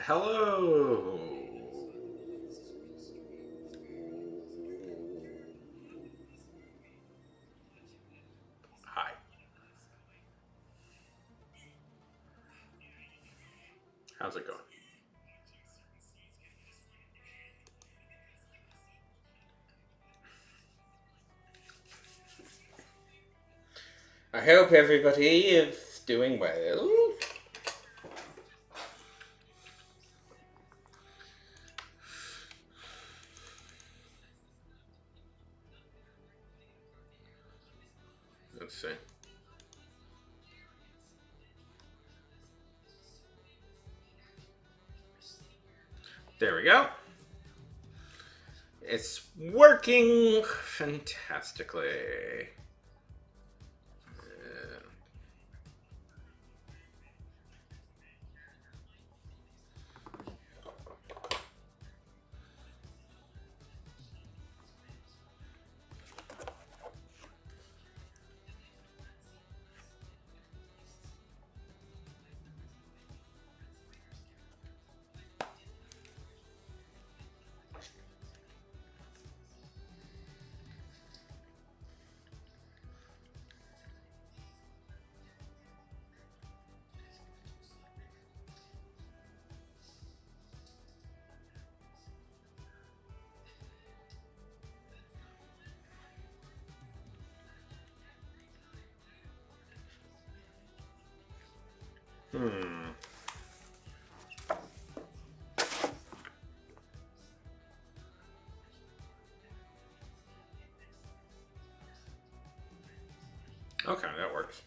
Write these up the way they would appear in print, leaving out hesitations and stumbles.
Hello. Hi. How's it going? I hope everybody is doing well. Let's see. There we go. It's working fantastically. Hmm. Okay, that works.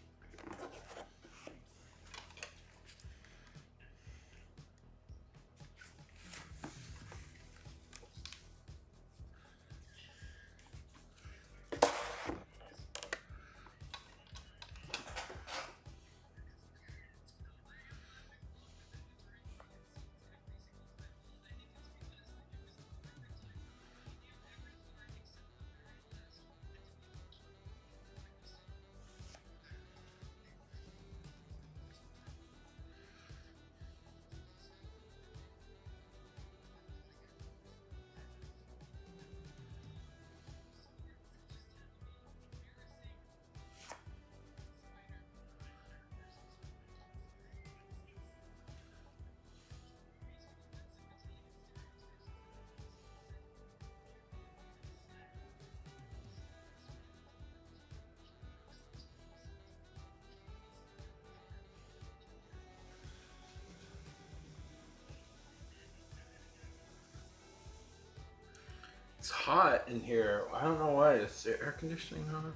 It's hot in here. I don't know why. Is the air conditioning on?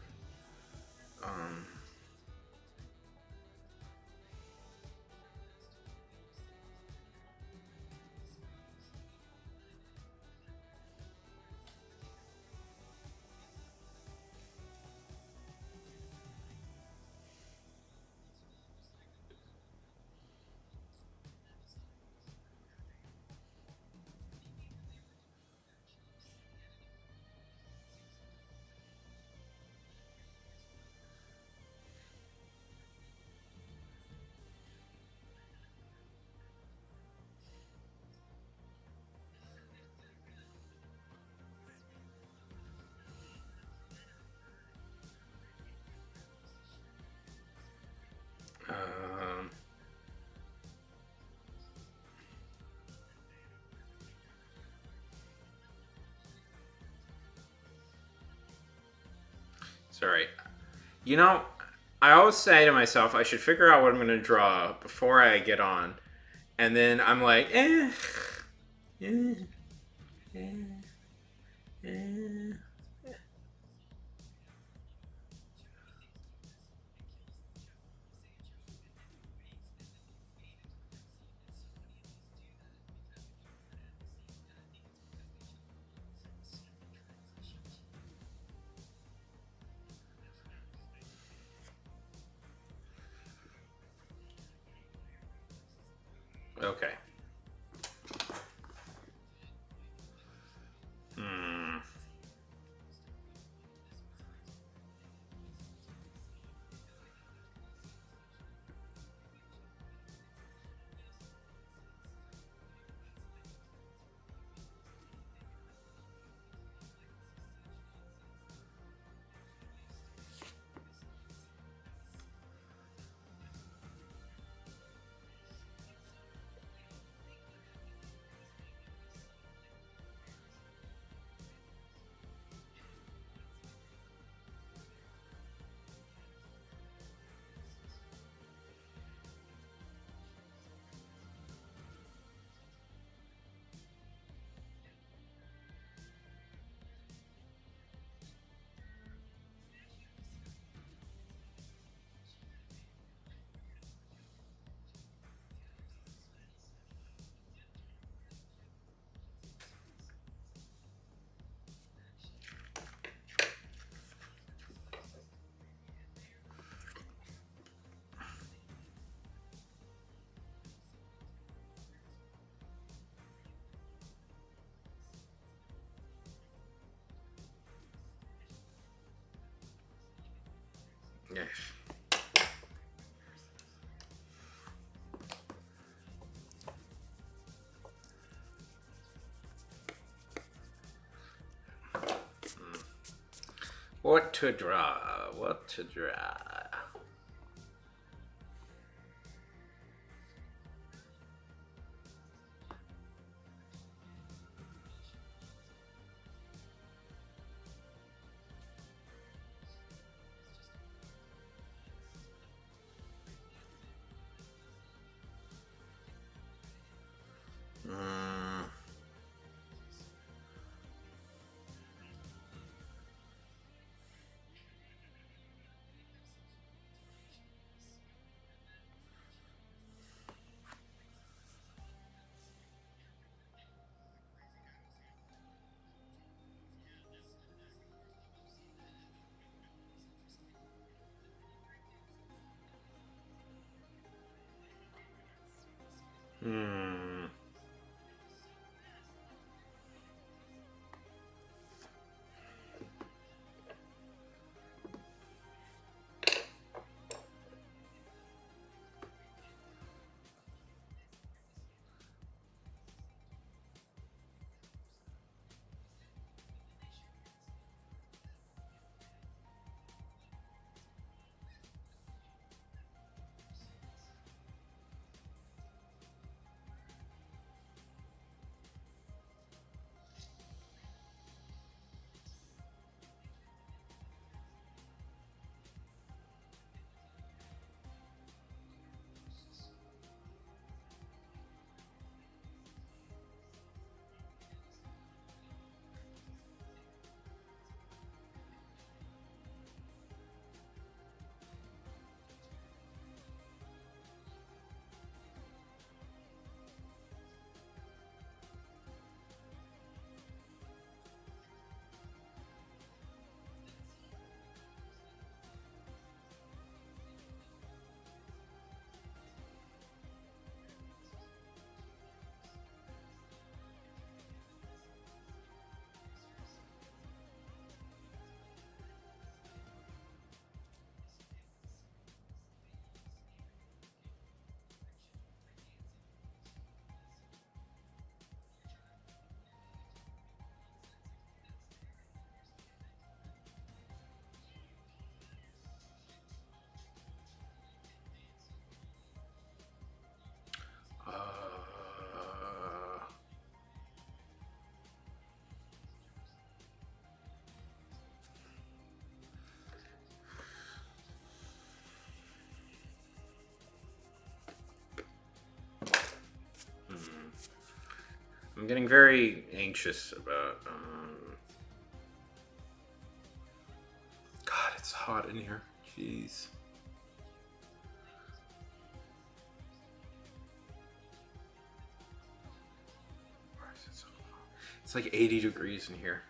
Um. Um. Sorry. You know, I always say to myself, I should figure out what I'm going to draw before I get on, and then I'm like, eh, eh, eh. Okay. Hmm. Yeah. What to draw? What to draw? Mm. Hmm. I'm getting very anxious about. God, it's hot in here. Jeez. Why is it so hot? It's like 80 degrees in here.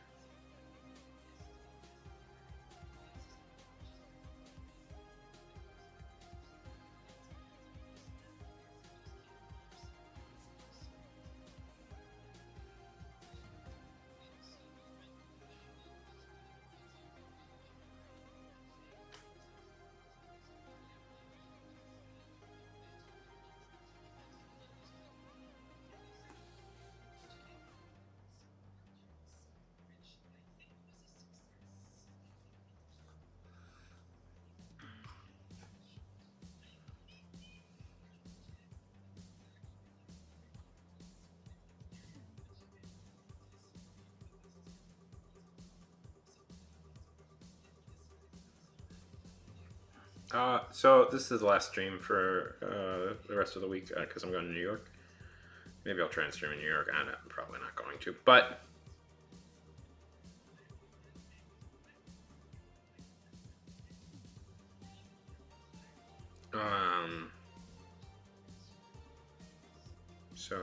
So this is the last stream for the rest of the week because I'm going to New York. Maybe I'll try and stream in New York. I'm probably not going to, but so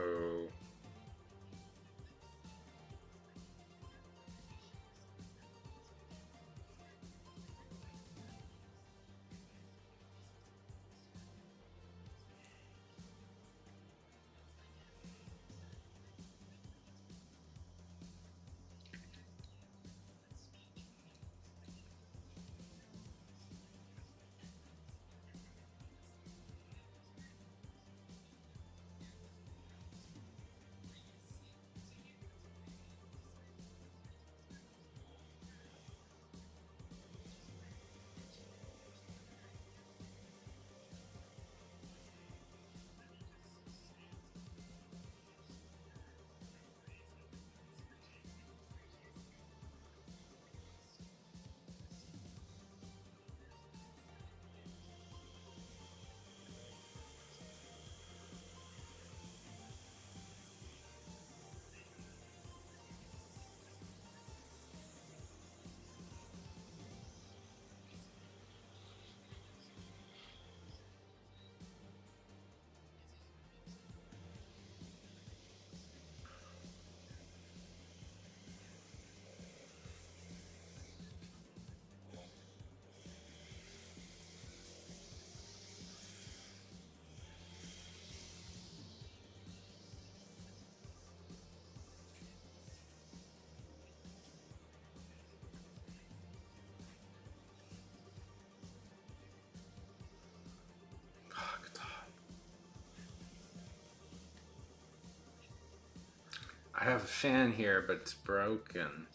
I have a fan here, but it's broken.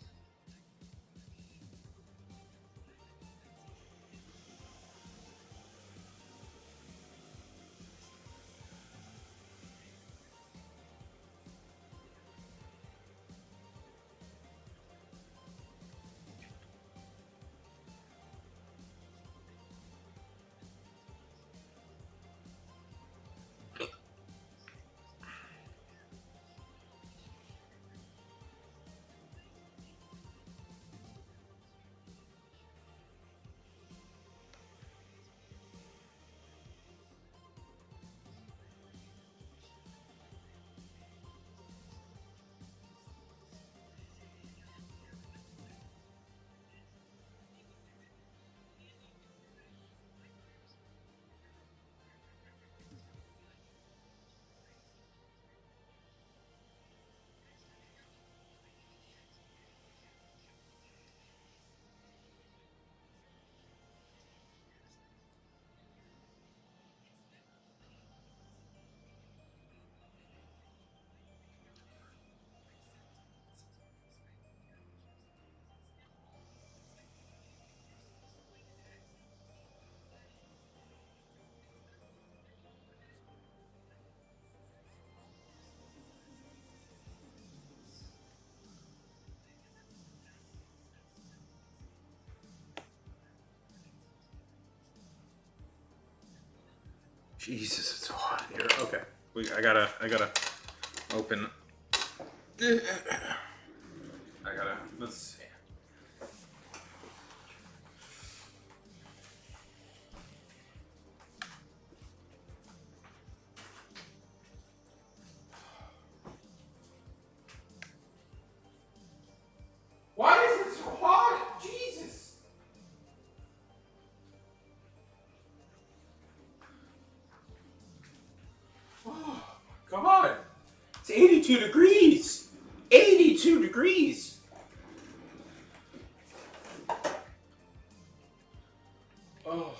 Jesus, it's hot here. Okay, I gotta open. Let's see. Why is it so hot? Jesus. Oh, God. It's 82 degrees. 82 degrees. Oh.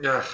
Ugh.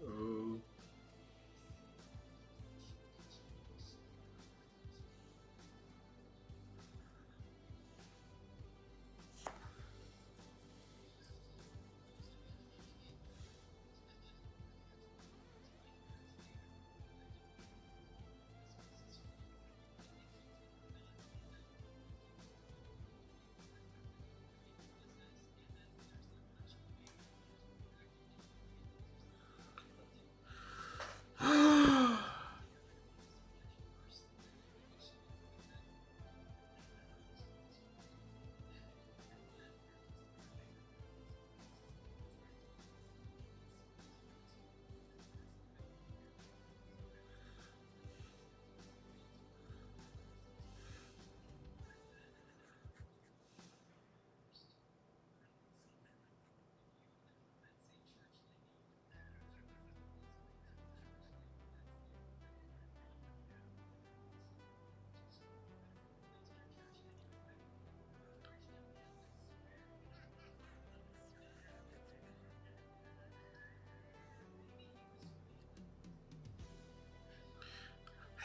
Ooh.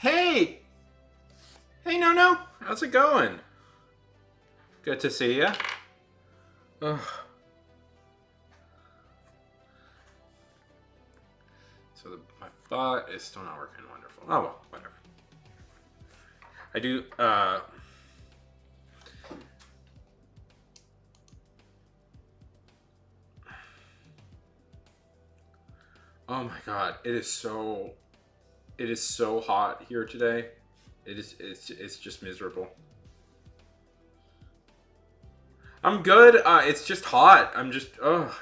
Hey! Hey, no. How's it going? Good to see ya. Ugh. So my bot is still not working wonderful. Oh well, whatever. I do, oh my god, it is so hot here today. It's just miserable. I'm good. It's just hot. I'm just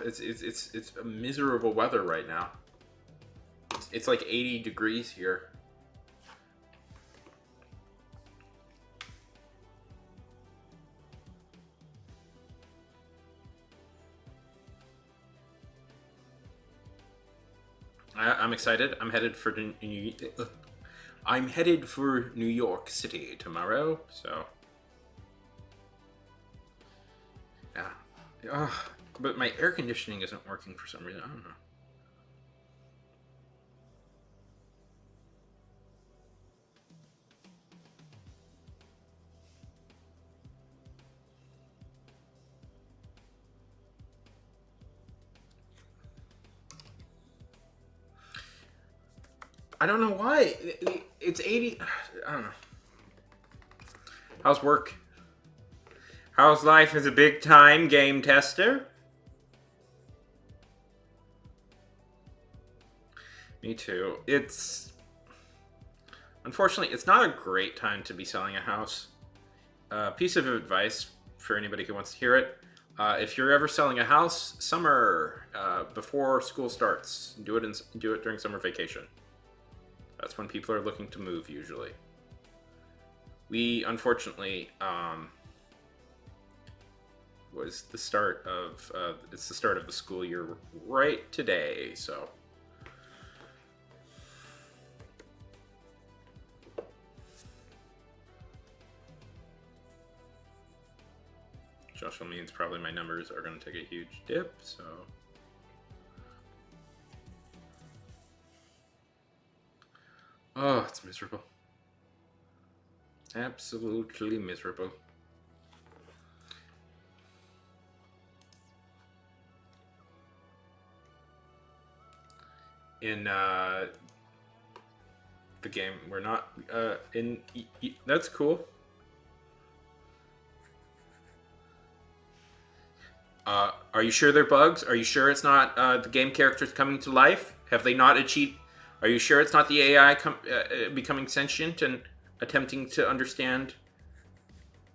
it's miserable weather right now. It's like 80 degrees here. I'm excited. I'm headed for New York City tomorrow. So yeah. But my air conditioning isn't working for some reason. I don't know. I don't know why. It's 80. I don't know. How's work? How's life as a big time game tester? Me too. Unfortunately, it's not a great time to be selling a house. Piece of advice for anybody who wants to hear it. If you're ever selling a house, summer before school starts, do it during summer vacation. That's when people are looking to move usually. We unfortunately was the start of it's the start of the school year right today, so. Joshua means probably my numbers are going to take a huge dip, so. Oh, it's miserable. Absolutely miserable. In the game, we're not that's cool. Are you sure they're bugs? Are you sure it's not the game characters coming to life? Have they not achieved? Are you sure it's not the AI becoming sentient and attempting to understand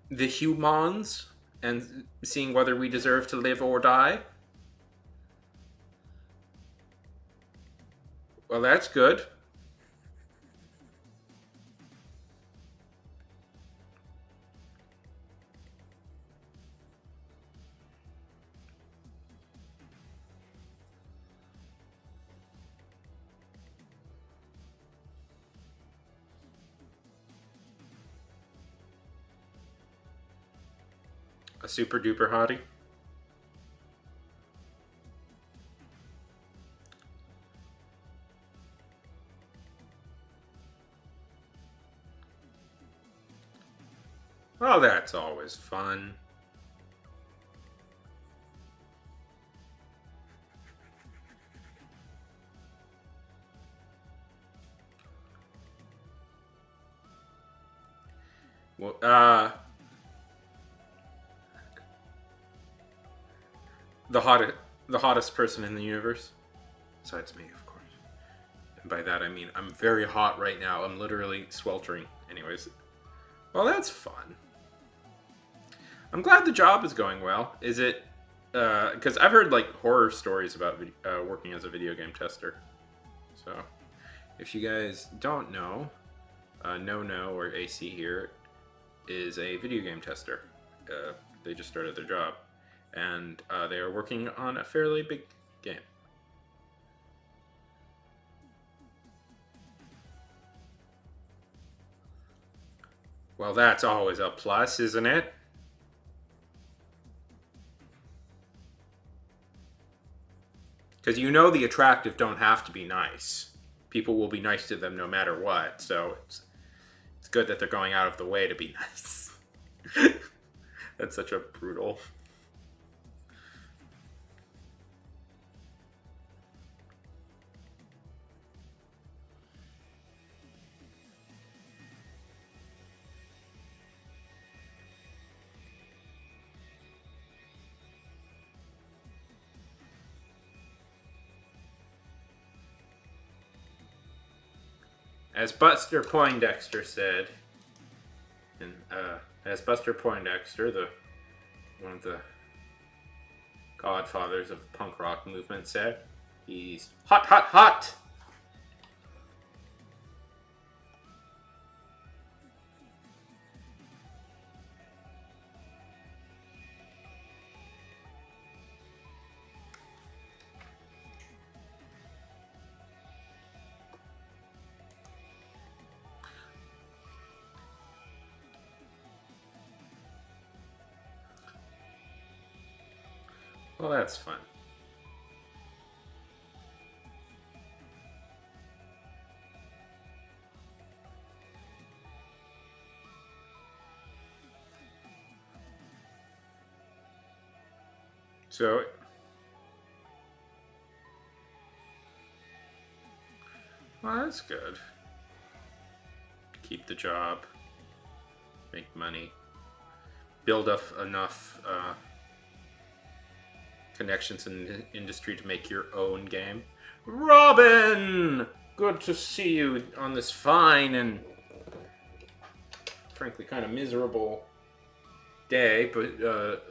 the humans and seeing whether we deserve to live or die? Well, that's good. A super duper hottie. Well, that's always fun. Well, the hottest person in the universe, besides me, of course. And by that I mean I'm very hot right now. I'm literally sweltering. Anyways, well, that's fun. I'm glad the job is going well. Is it? Because I've heard like horror stories about working as a video game tester. So, if you guys don't know, No or AC here is a video game tester. They just started their job, and they are working on a fairly big game. Well, that's always a plus, isn't it? Because you know the attractive don't have to be nice. People will be nice to them no matter what. So it's good that they're going out of the way to be nice. That's such a brutal. As Buster Poindexter said, and as Buster Poindexter, one of the godfathers of the punk rock movement, said, he's hot, hot, hot. Well, that's fun. So, well, that's good. Keep the job, make money, build up enough connections in the industry to make your own game. Robin! Good to see you on this fine and frankly kind of miserable day, but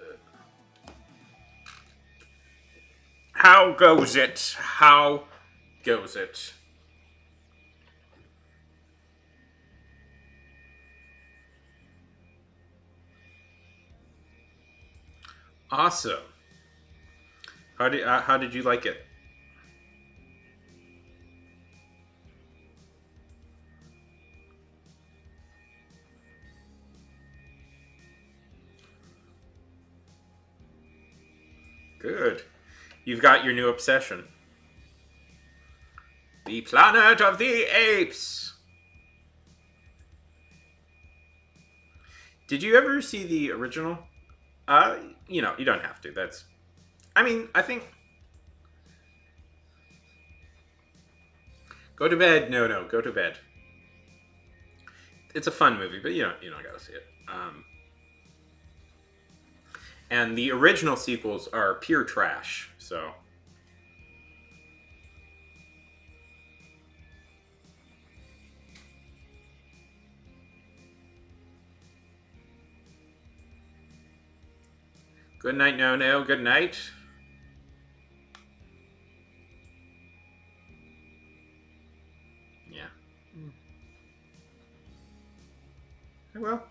How goes it? How goes it? Awesome. How did you like it? Good. You've got your new obsession. The Planet of the Apes. Did you ever see the original? Uh, you don't have to. That's. I mean, I think. Go to bed. No, no, go to bed. It's a fun movie, but you don't gotta see it. And the original sequels are pure trash. So good night, no, no. Good night. Yeah. Well.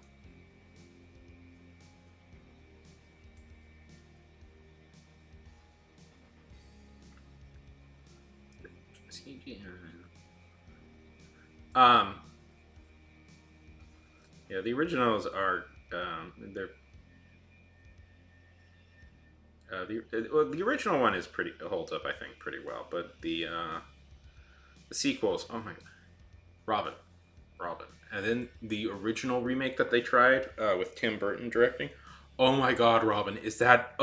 Um. Yeah, the originals are. They're. The original one is pretty holds up, I think, pretty well. But the sequels, oh my, Robin, Robin, and then the original remake that they tried with Tim Burton directing. Oh my God, Robin, is that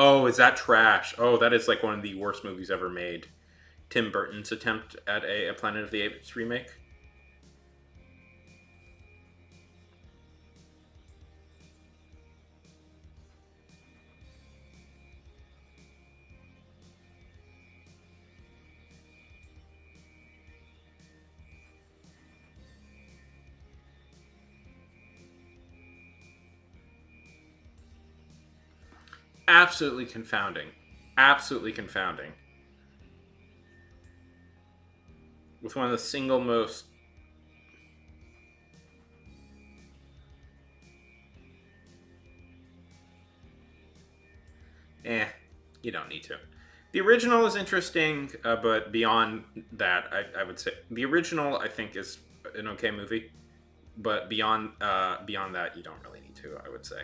trash? Oh, that is like one of the worst movies ever made. Tim Burton's attempt at a Planet of the Apes remake. Absolutely confounding. Absolutely confounding. With one of the single most. Eh, you don't need to. The original is interesting, but beyond that, I would say the original I think is an okay movie. But beyond that, you don't really need to. I would say,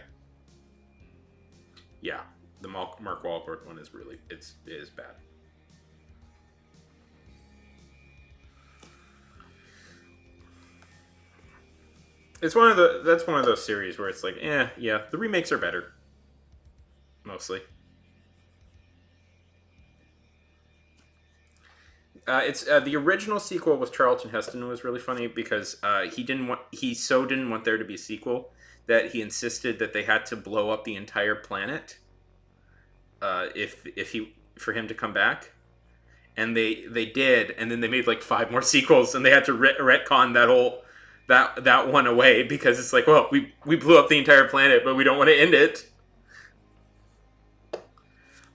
yeah, the Mark Wahlberg one is really it is bad. It's one of the that's one of those series where it's like, yeah, the remakes are better mostly. It's the original sequel with Charlton Heston was really funny because he so didn't want there to be a sequel that he insisted that they had to blow up the entire planet if he for him to come back, and they did, and then they made like five more sequels, and they had to retcon that one away because it's like, well, we blew up the entire planet, but we don't want to end it.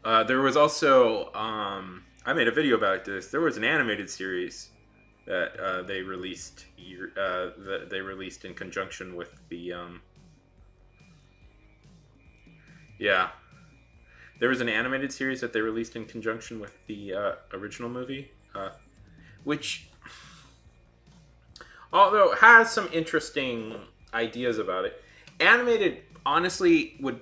There was also I made a video about this. There was an animated series that that they released in conjunction with the yeah. There was an animated series that they released in conjunction with the original movie, which although has some interesting ideas about it. Animated honestly would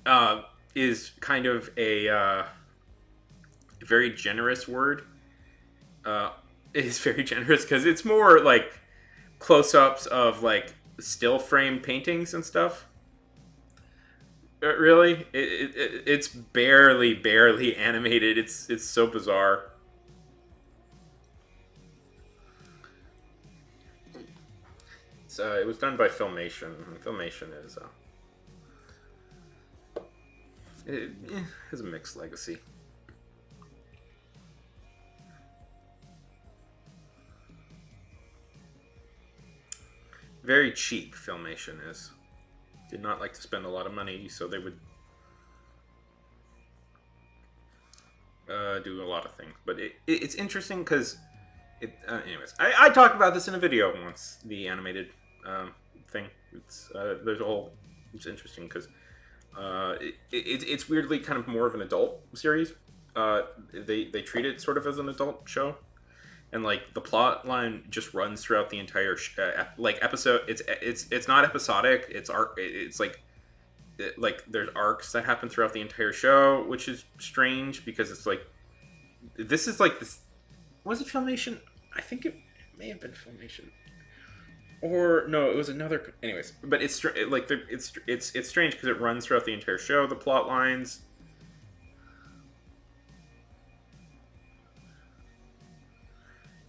uh, is kind of a very generous word. Uh, is very generous because it's more like close-ups of like still frame paintings and stuff. Really, it's barely animated. It's so bizarre. It was done by Filmation. Filmation is it has a mixed legacy. Very cheap. Filmation is did not like to spend a lot of money, so they would do a lot of things. But it's interesting because anyways, I talked about this in a video once. The animated thing. There's a whole. It's interesting because it's weirdly kind of more of an adult series. They treat it sort of as an adult show, and like the plot line just runs throughout the entire like episode. It's not episodic. It's arc. It's like there's arcs that happen throughout the entire show, which is strange because it's like this is like this. Was it Filmation? I think it may have been Filmation. Or no, it was another. Anyways, but it's like it's strange because it runs throughout the entire show. The plot lines.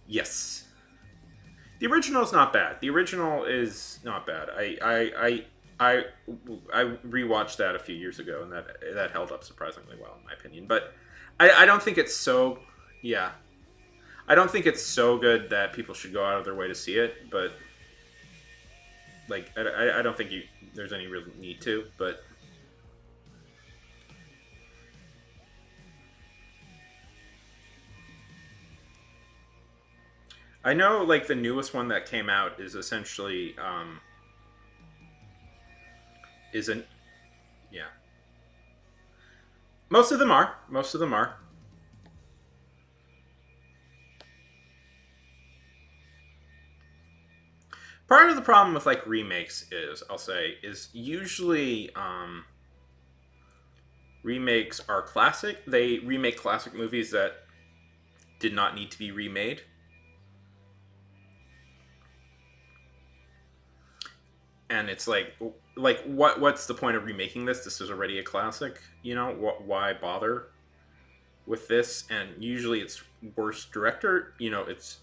Yes, the original is not bad. The original is not bad. I rewatched that a few years ago, and that held up surprisingly well in my opinion. But I don't think it's so. Yeah, I don't think it's so good that people should go out of their way to see it. But like I don't think there's any real need to, but I know like the newest one that came out is essentially isn't yeah. Most of them are. Part of the problem with like remakes is, I'll say, is usually remakes are classic. They remake classic movies that did not need to be remade. And it's like what's the point of remaking this? This is already a classic, you know? Why bother with this? And usually it's worse director, you know, it's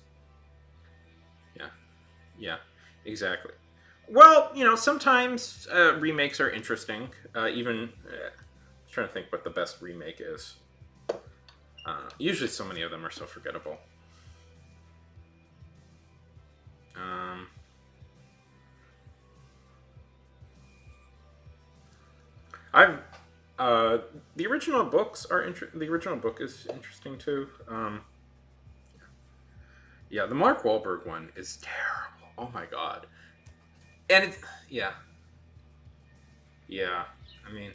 yeah. Yeah. Exactly. Well, you know, sometimes remakes are interesting. Even I'm trying to think what the best remake is. Usually, so many of them are so forgettable. Um, I've the original books are the original book is interesting too. Yeah, the Mark Wahlberg one is terrible. Oh my god. And it's yeah. Yeah. I mean,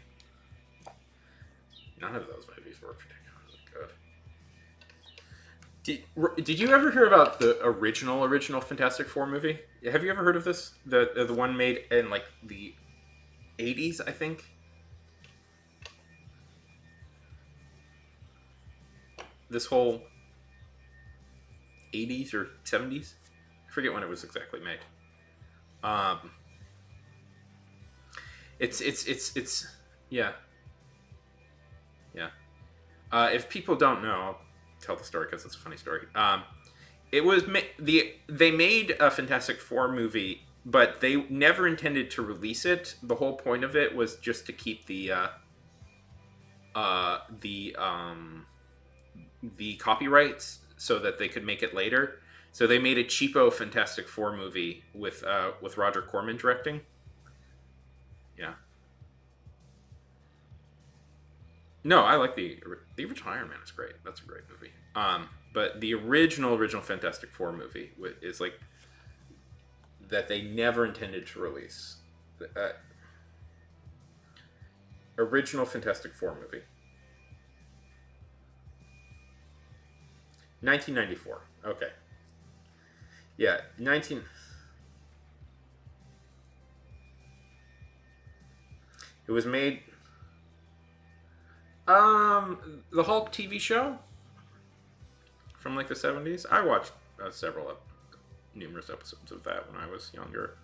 none of those movies were particularly good. Did you ever hear about the original Fantastic Four movie? Have you ever heard of this? The one made in like the 80s, I think. This whole 80s or 70s? I forget when it was exactly made. It's yeah. Yeah. If people don't know, I'll tell the story because it's a funny story. It was they made a Fantastic Four movie, but they never intended to release it. The whole point of it was just to keep the copyrights so that they could make it later. So they made a cheapo Fantastic Four movie with Roger Corman directing. Yeah. No, I like the original Iron Man is great. That's a great movie. But the original Fantastic Four movie is like that they never intended to release. Original Fantastic Four movie. 1994. Okay. Yeah, 19. It was made. The Hulk TV show from like the 70s. I watched numerous episodes of that when I was younger.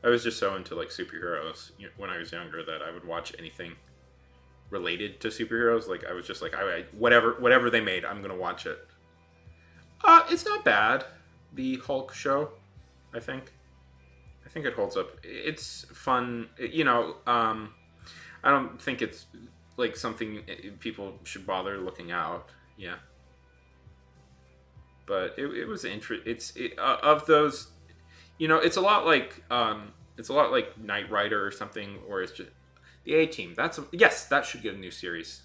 I was just so into like superheroes when I was younger that I would watch anything related to superheroes. Like I was just like, whatever they made, I'm gonna watch it. It's not bad. The Hulk show, I think it holds up. It's fun. I don't think it's like something people should bother looking out. Yeah. But it was of those, it's a lot like Knight Rider or something, or it's just the A Team. Yes, that should get a new series.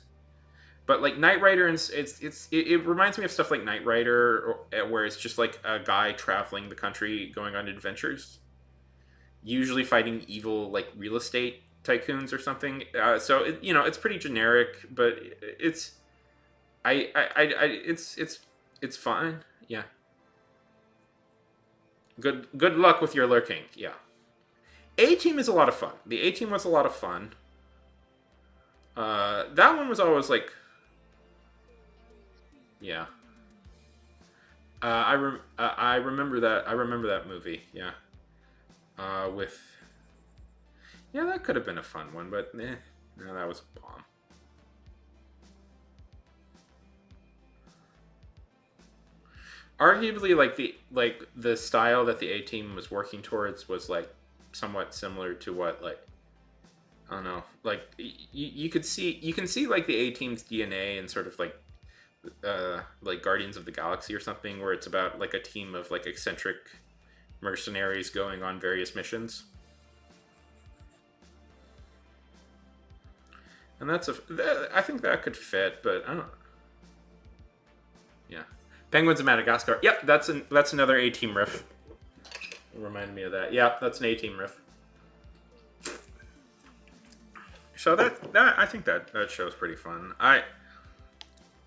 But like Knight Rider, and it reminds me of stuff like Knight Rider, where it's just like a guy traveling the country, going on adventures, usually fighting evil like real estate tycoons or something. So it's pretty generic, but it's it's fine. Yeah. Good luck with your lurking. Yeah. A Team is a lot of fun. The A Team was a lot of fun. That one was always like, yeah. I remember that. I remember that movie. Yeah. With yeah, that could have been a fun one, but no, that was a bomb. Arguably, like the style that the A Team was working towards was like somewhat similar to what like I don't know, like you can see like the A Team's DNA and sort of like Guardians of the Galaxy or something, where it's about like a team of like eccentric mercenaries going on various missions. And I think that could fit, but I don't. Yeah, Penguins of Madagascar. Yep, that's another A Team riff. It reminded me of that. Yeah, that's an A Team riff. So that I think that show's pretty fun.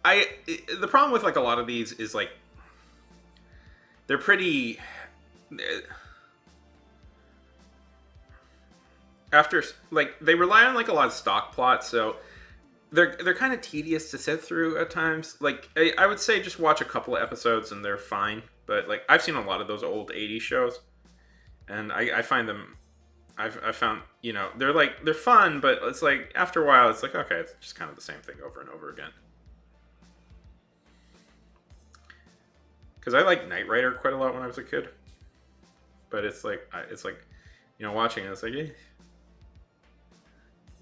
The problem with like a lot of these is like they're pretty after like they rely on like a lot of stock plots, so they're kind of tedious to sit through at times. Like I would say just watch a couple of episodes and they're fine. But like I've seen a lot of those old '80s shows, and I find them. I found they're fun, but it's like after a while it's like okay, it's just kind of the same thing over and over again. Because I liked Knight Rider quite a lot when I was a kid, but it's like watching it, it's like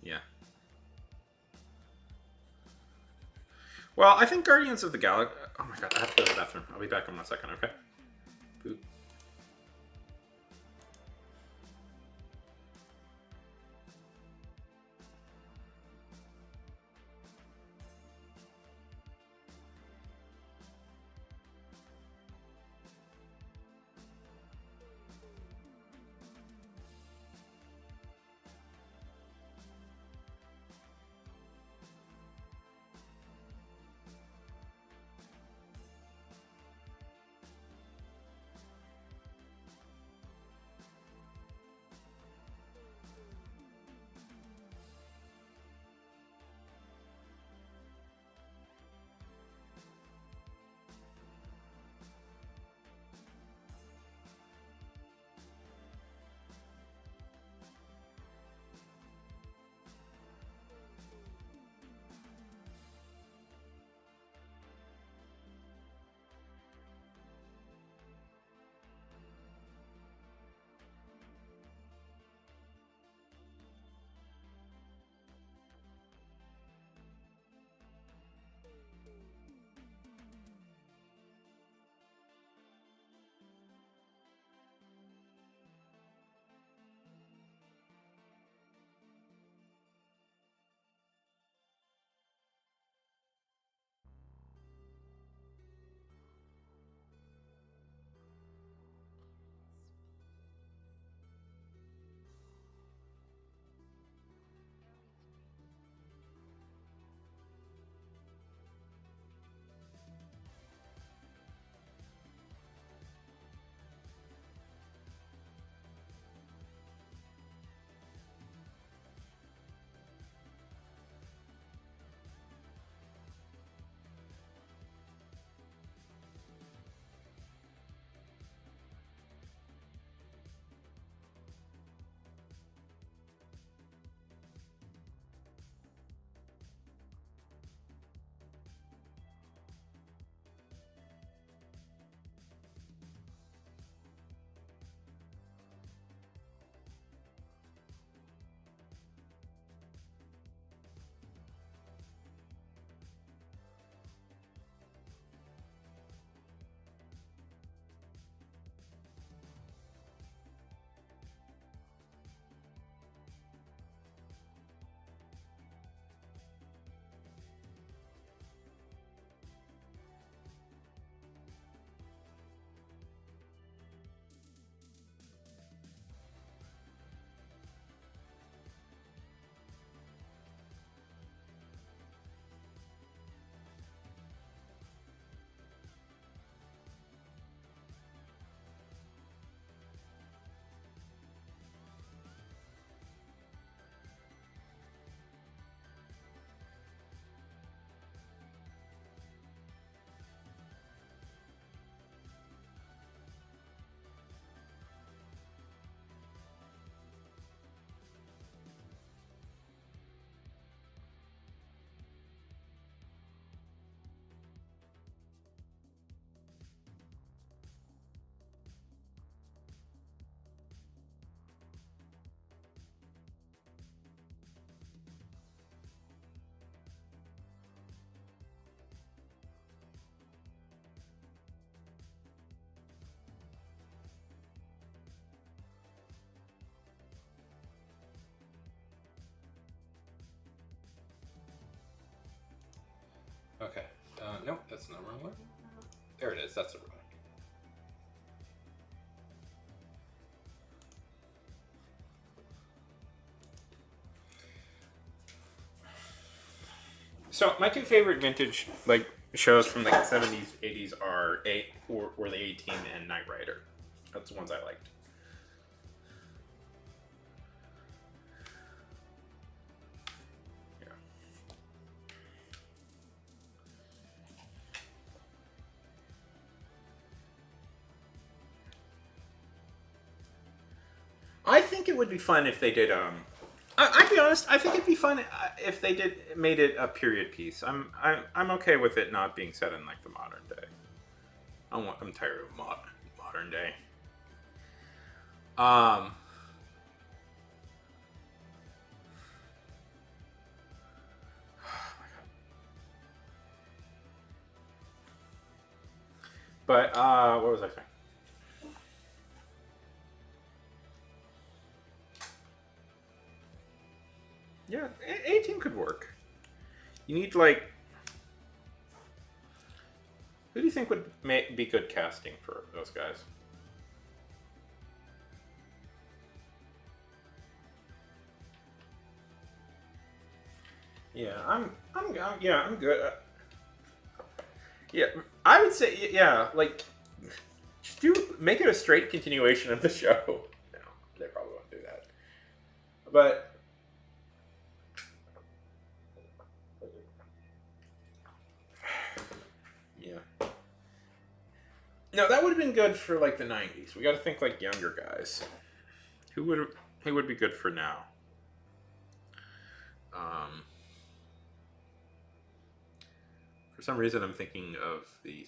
yeah. Well, I think Guardians of the Galaxy. Oh my god, I have to go to the bathroom. I'll be back in 1 second. Okay. Boop. Okay. Nope, that's not the wrong one. There it is. That's the wrong one. So my two favorite vintage like shows from the 70s, 80s are the A-Team and Knight Rider. That's the ones I liked. Yeah. I think it would be fun if they did. I'd be honest. I think it'd be fun if they made it a period piece. I'm okay with it not being set in like the modern day. I'm tired of modern day. Um. But what was I saying? Yeah, A-Team could work. You need like, who do you think would be good casting for those guys? Yeah, I'm good. Yeah, I would say yeah, like just make it a straight continuation of the show. No, they probably won't do that. But yeah, no, that would have been good for like the '90s. We got to think like younger guys. Who would be good for now? Um, for some reason, I'm thinking of the.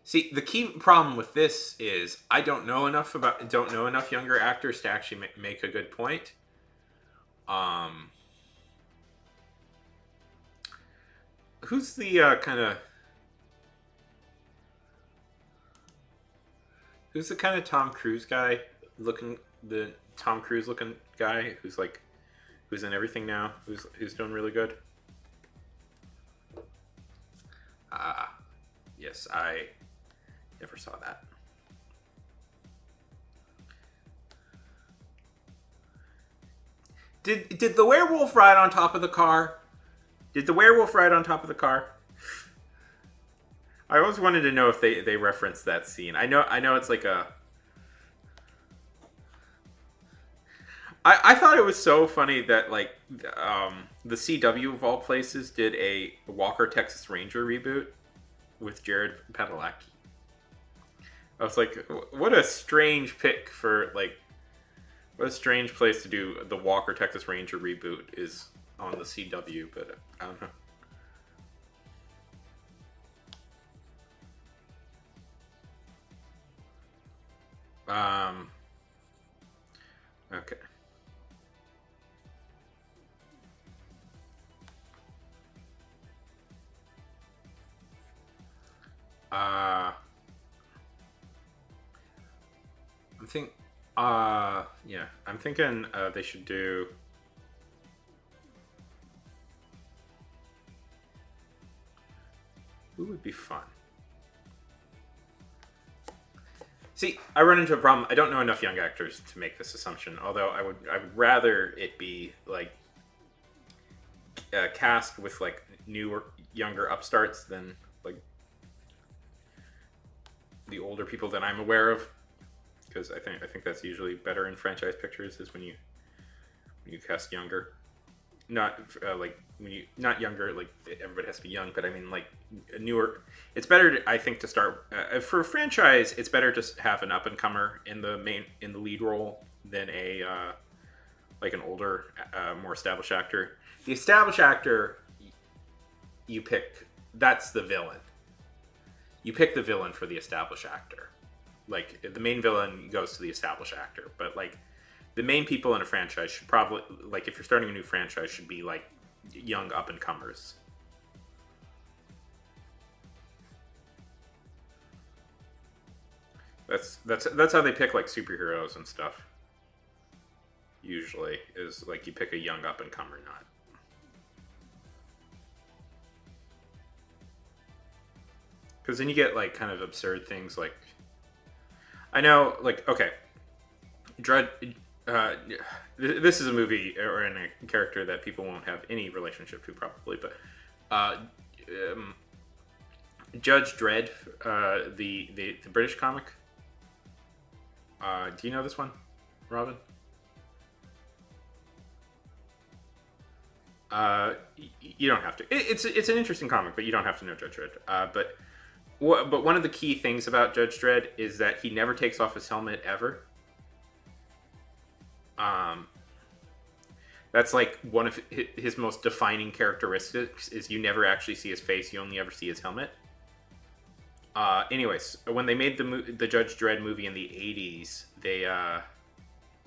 See, the key problem with this is I don't know enough younger actors to actually make a good point. Um, who's the who's the kind of Tom Cruise guy looking the Tom Cruise looking guy who's in everything now, who's doing really good? Ah, yes, I never saw that. Did the werewolf ride on top of the car? Did the werewolf ride on top of the car? I always wanted to know if they referenced that scene. I know it's like a. I thought it was so funny that like the CW of all places did a Walker Texas Ranger reboot with Jared Padalecki. I was like, what a strange pick for like, what a strange place to do the Walker Texas Ranger reboot is on the CW, but I don't know. Okay. I'm think. Yeah, I'm thinking they should do. Who would be fun? See, I run into a problem. I don't know enough young actors to make this assumption. Although I would rather it be like cast with like newer, younger upstarts than like the older people that I'm aware of. Because I think that's usually better in franchise pictures is when you cast younger, not like when you not younger like everybody has to be young, but I mean like newer. It's better I think to start for a franchise. It's better to have an up and comer in the lead role than a like an older more established actor. The established actor you pick, that's the villain. You pick the villain for the established actor. Like the main villain goes to the established actor, but like the main people in a franchise should probably like if you're starting a new franchise should be like young up and comers. That's how they pick like superheroes and stuff. usually, is like you pick a young up and comer, not. Because then you get like kind of absurd things like, I know, like, okay, Dredd. This is a movie or in a character that people won't have any relationship to probably, but Judge Dredd, the British comic. Do you know this one, Robin? You don't have to. It's an interesting comic, but you don't have to know Judge Dredd. But one of the key things about Judge Dredd is that he never takes off his helmet ever. That's like one of his most defining characteristics is you never actually see his face. You only ever see his helmet. Anyways, when they made the Judge Dredd movie in the 80s,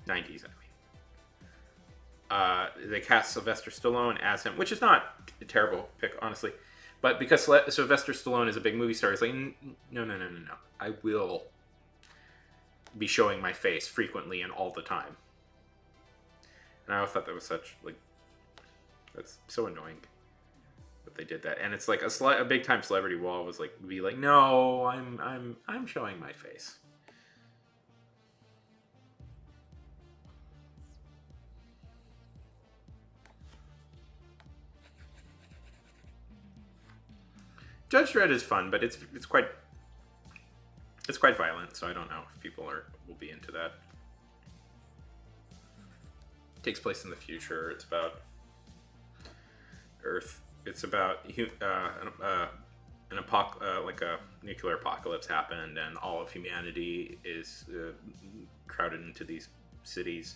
90s, they cast Sylvester Stallone as him, which is not a terrible pick, honestly. But because Sylvester Stallone is a big movie star, he's like, no. I will be showing my face frequently and all the time. And I always thought that was that's so annoying that they did that. And it's like a big time celebrity will always be like, no, I'm showing my face. Judge Dredd is fun, but it's quite violent, so I don't know if people will be into that. It takes place in the future. It's about Earth. It's about like a nuclear apocalypse happened, and all of humanity is crowded into these cities.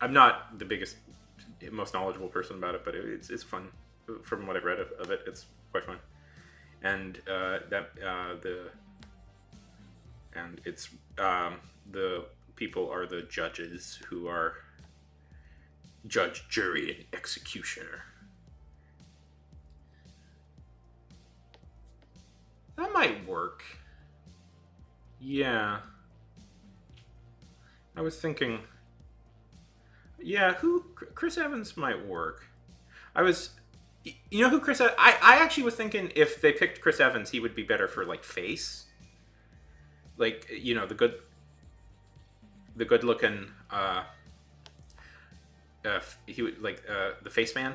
I'm not the biggest, most knowledgeable person about it, but it's fun. From what I've read of it, it's quite fun. And the people are the judges who are judge, jury, and executioner. That might work. Yeah. I was thinking, yeah, Chris Evans might work. You know who Chris Evans... I actually was thinking if they picked Chris Evans, he would be better for, like, face. Like, you know, the good looking, he would, like, the face man.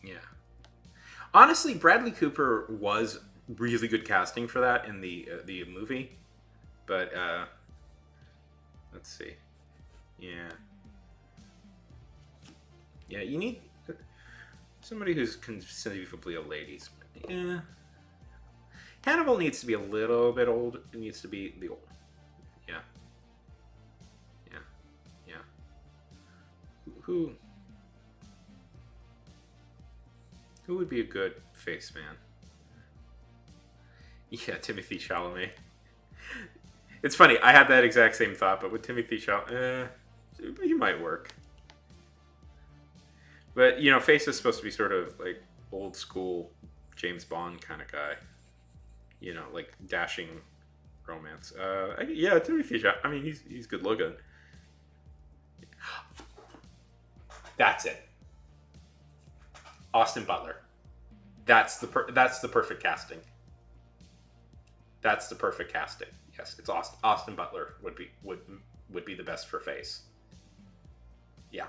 Yeah. Honestly, Bradley Cooper was really good casting for that in the movie, but let's see. Yeah, you need somebody who's conceivably a ladies. Yeah, Hannibal needs to be a little bit old. It needs to be the old. Yeah. Who would be a good face man? Yeah, Timothy Chalamet. It's funny, I had that exact same thought, but with Timothy Chalamet, he might work. But, you know, face is supposed to be sort of like old school James Bond kind of guy. You know, like dashing romance. Yeah, Timothy Chalamet. I mean, he's good looking. That's it. Austin Butler. That's the perfect casting. That's the perfect casting. Yes, it's Austin Butler would be the best for face. Yeah.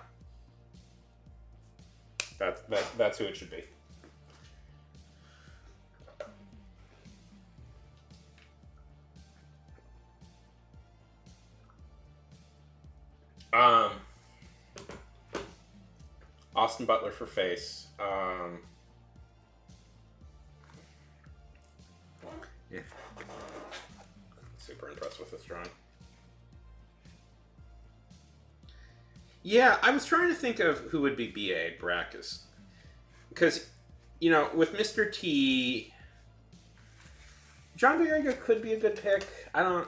That's who it should be. Austin Butler for face. Yeah. Super impressed with this drawing. Yeah, I was trying to think of who would be B.A. Baracus. Because, you know, with Mr. T, John Boyega could be a good pick. I don't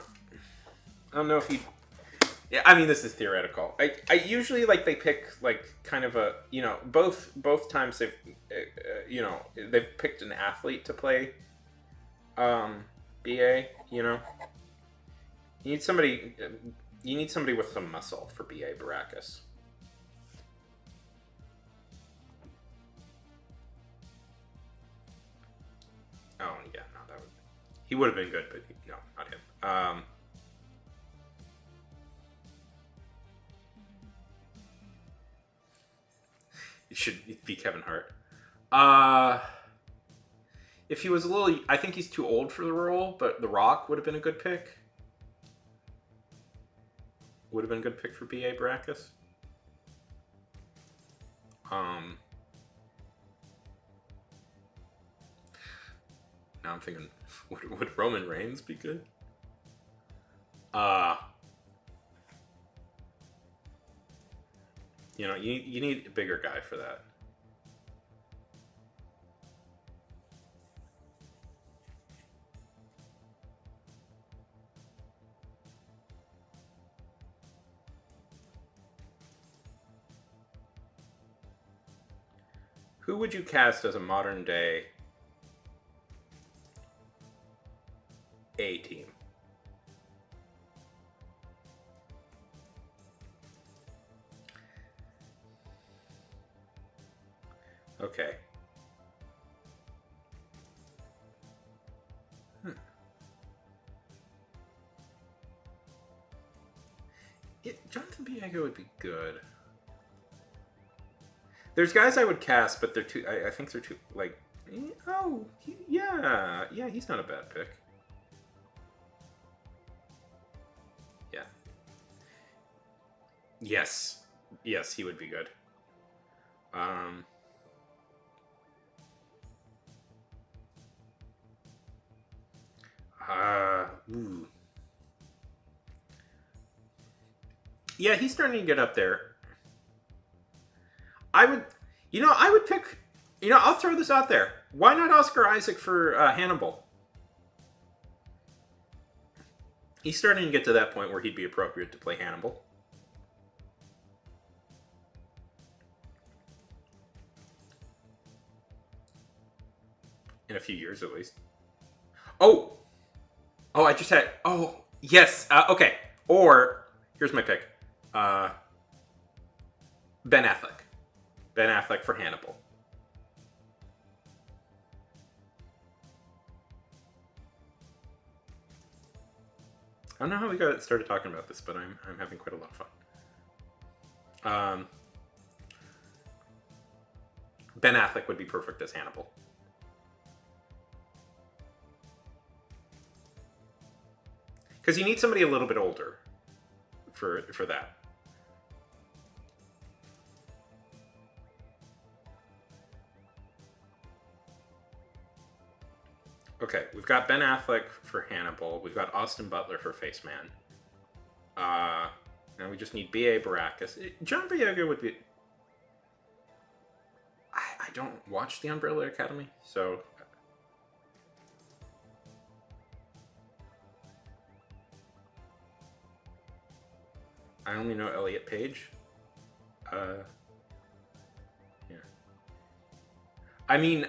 know if Yeah, I mean, this is theoretical. I usually like they pick like kind of a both times they've they've picked an athlete to play BA. You need somebody you need somebody with some muscle for BA Baracus. Oh yeah, no, he would have been good, but no, not him. It should be Kevin Hart. If he was a little, I think he's too old for the role, but The Rock would have been a good pick. Would have been a good pick for B.A. Baracus. Now I'm thinking, would Roman Reigns be good? You need a bigger guy for that. Who would you cast as a modern day A team? Okay. Jonathan Biega would be good. There's guys I would cast, but they're too. I think they're too like. Yeah, he's not a bad pick. Yeah. Yes, he would be good. Ooh. Yeah, he's starting to get up there. I would pick. I'll throw this out there. Why not Oscar Isaac for Hannibal? He's starting to get to that point where he'd be appropriate to play Hannibal. In a few years, at least. Oh, I just had. Oh, yes. Okay. Or here's my pick. Ben Affleck. Ben Affleck for Hannibal. I don't know how we got started talking about this, but I'm having quite a lot of fun. Ben Affleck would be perfect as Hannibal. Because you need somebody a little bit older for that. Okay, we've got Ben Affleck for Hannibal. We've got Austin Butler for Faceman. Now we just need B.A. Baracus. John Boyega would be... I don't watch The Umbrella Academy, so... I only know Elliot Page. Yeah. I mean,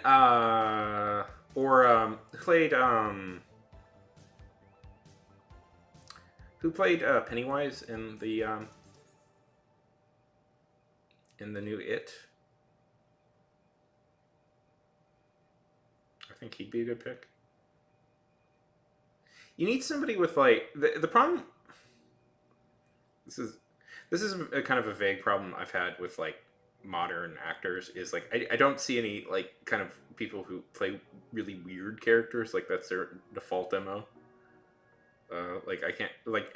who played Pennywise in the new It? I think he'd be a good pick. You need somebody with like the problem. This is a kind of a vague problem I've had with like modern actors is like I don't see any like kind of people who play really weird characters, like that's their default MO. Like I can't like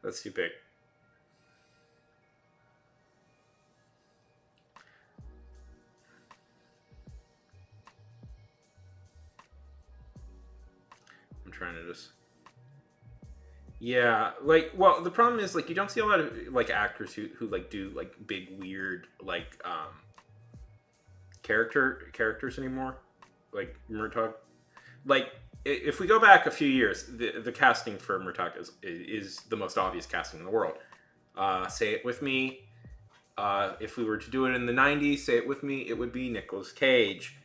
that's too big. I'm trying to just yeah, like well the problem is like you don't see a lot of like actors who like do like big weird like characters anymore, like Murtaugh. like if we go back a few years, the casting for Murtagh is the most obvious casting in the world. Say it with me. If we were to do it in the '90s, say it with me, it would be Nicolas Cage.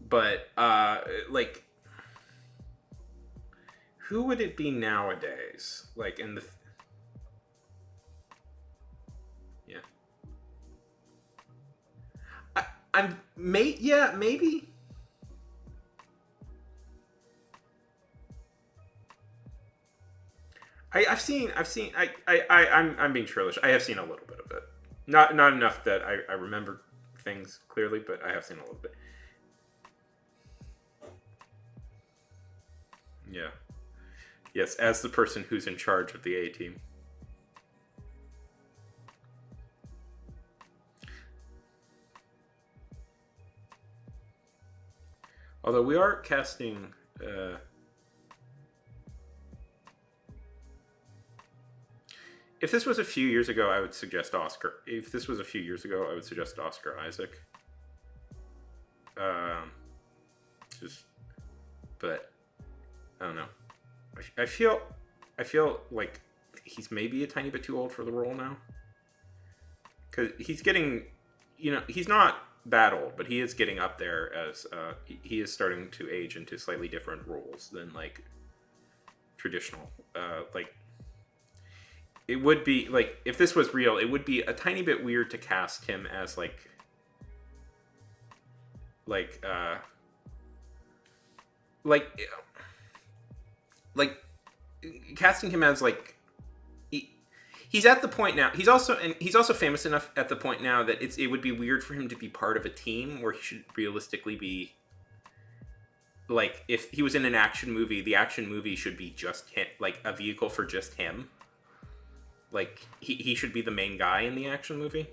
But like, who would it be nowadays? Like in the yeah, yeah, maybe. I'm being churlish. I have seen a little bit of it. Not enough that I remember things clearly, but I have seen a little bit. Yeah. Yes, as the person who's in charge of the A team. Although we are casting. If this was a few years ago, I would suggest Oscar. If this was a few years ago, I would suggest Oscar Isaac. Um, just, but I don't know. I feel like he's maybe a tiny bit too old for the role now. Because he's getting, he's not that old, but he is getting up there as he is starting to age into slightly different roles than like traditional. Like it would be like if this was real, it would be a tiny bit weird to cast him as like uh like like casting him as like he's at the point now. He's also famous enough at the point now that it would be weird for him to be part of a team where he should realistically be like if he was in an action movie, the action movie should be just him, like a vehicle for just him. Like he should be the main guy in the action movie.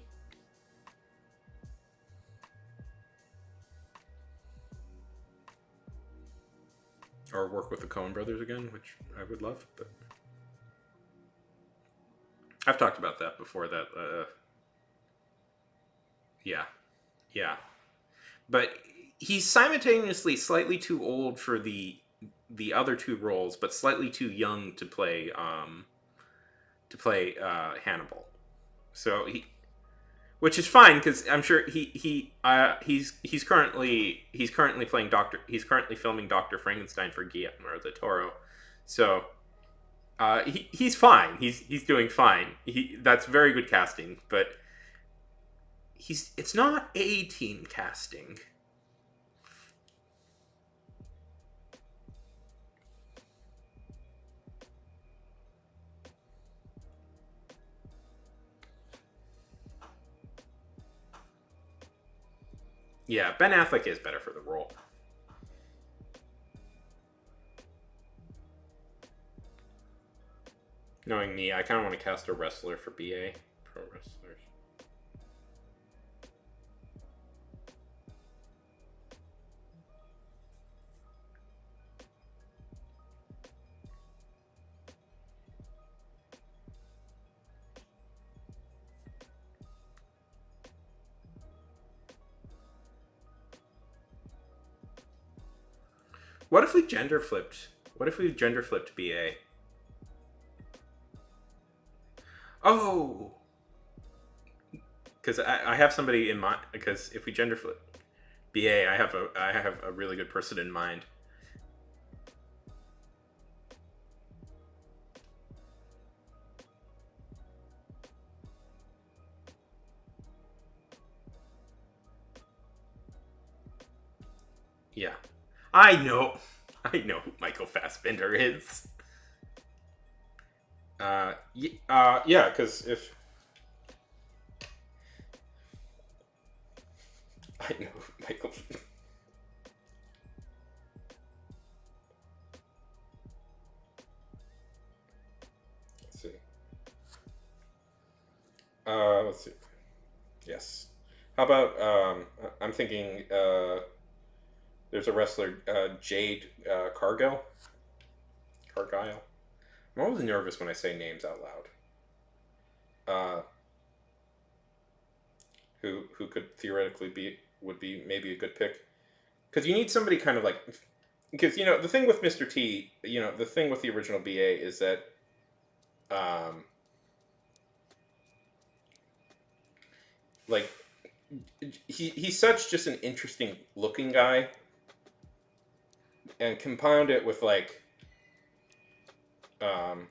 Or work with the Coen brothers again, which I would love, but I've talked about that before. That yeah, yeah, but he's simultaneously slightly too old for the other two roles, but slightly too young to play Hannibal. So which is fine because I'm sure he's currently playing he's currently filming Doctor Frankenstein for Guillermo del Toro, so he's fine. He's doing fine. That's very good casting, but it's not A team casting. Yeah, Ben Affleck is better for the role. Knowing me, I kind of want to cast a wrestler for BA. Pro wrestlers. What if we gender flipped? What if we gender flipped BA? Oh, because I have somebody in mind. Because if we gender flip BA, I have a really good person in mind. Yeah, I know. I know who Michael Fassbender is. Yeah, because if I know Michael. Let's see. Let's see. Yes. How about I'm thinking there's a wrestler Jade Cargill. Cargyle. I'm always nervous when I say names out loud. Who could theoretically would be maybe a good pick because you need somebody kind of like because the thing with Mr. T, the thing with the original BA is that um, like he's such just an interesting looking guy, and compound it with like um,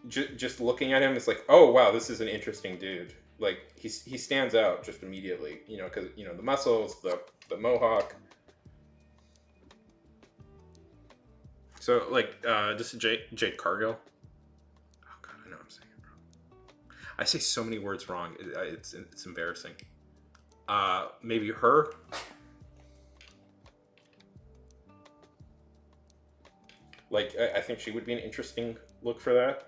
just looking at him, it's like, oh wow, this is an interesting dude. Like he stands out just immediately, because the muscles, the mohawk. So like this is Jade Cargill. Oh god, I know I'm saying it wrong. I say so many words wrong. It's embarrassing. Maybe her. Like I think she would be an interesting look for that.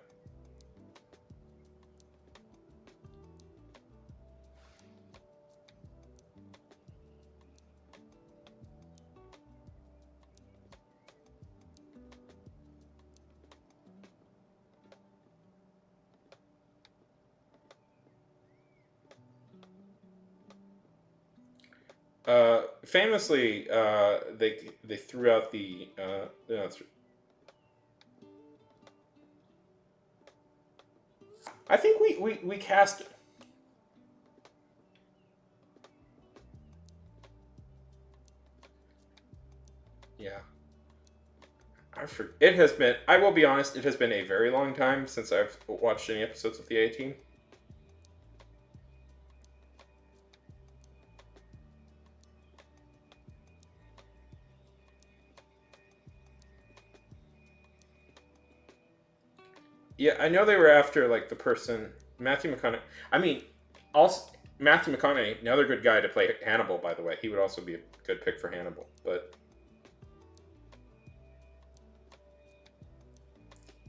Famously, they threw out the I think we cast. Yeah, it has been. I will be honest. It has been a very long time since I've watched any episodes of the A Team. Yeah, I know they were after like the person Matthew McConaughey. I mean, also Matthew McConaughey, another good guy to play Hannibal. By the way, he would also be a good pick for Hannibal. But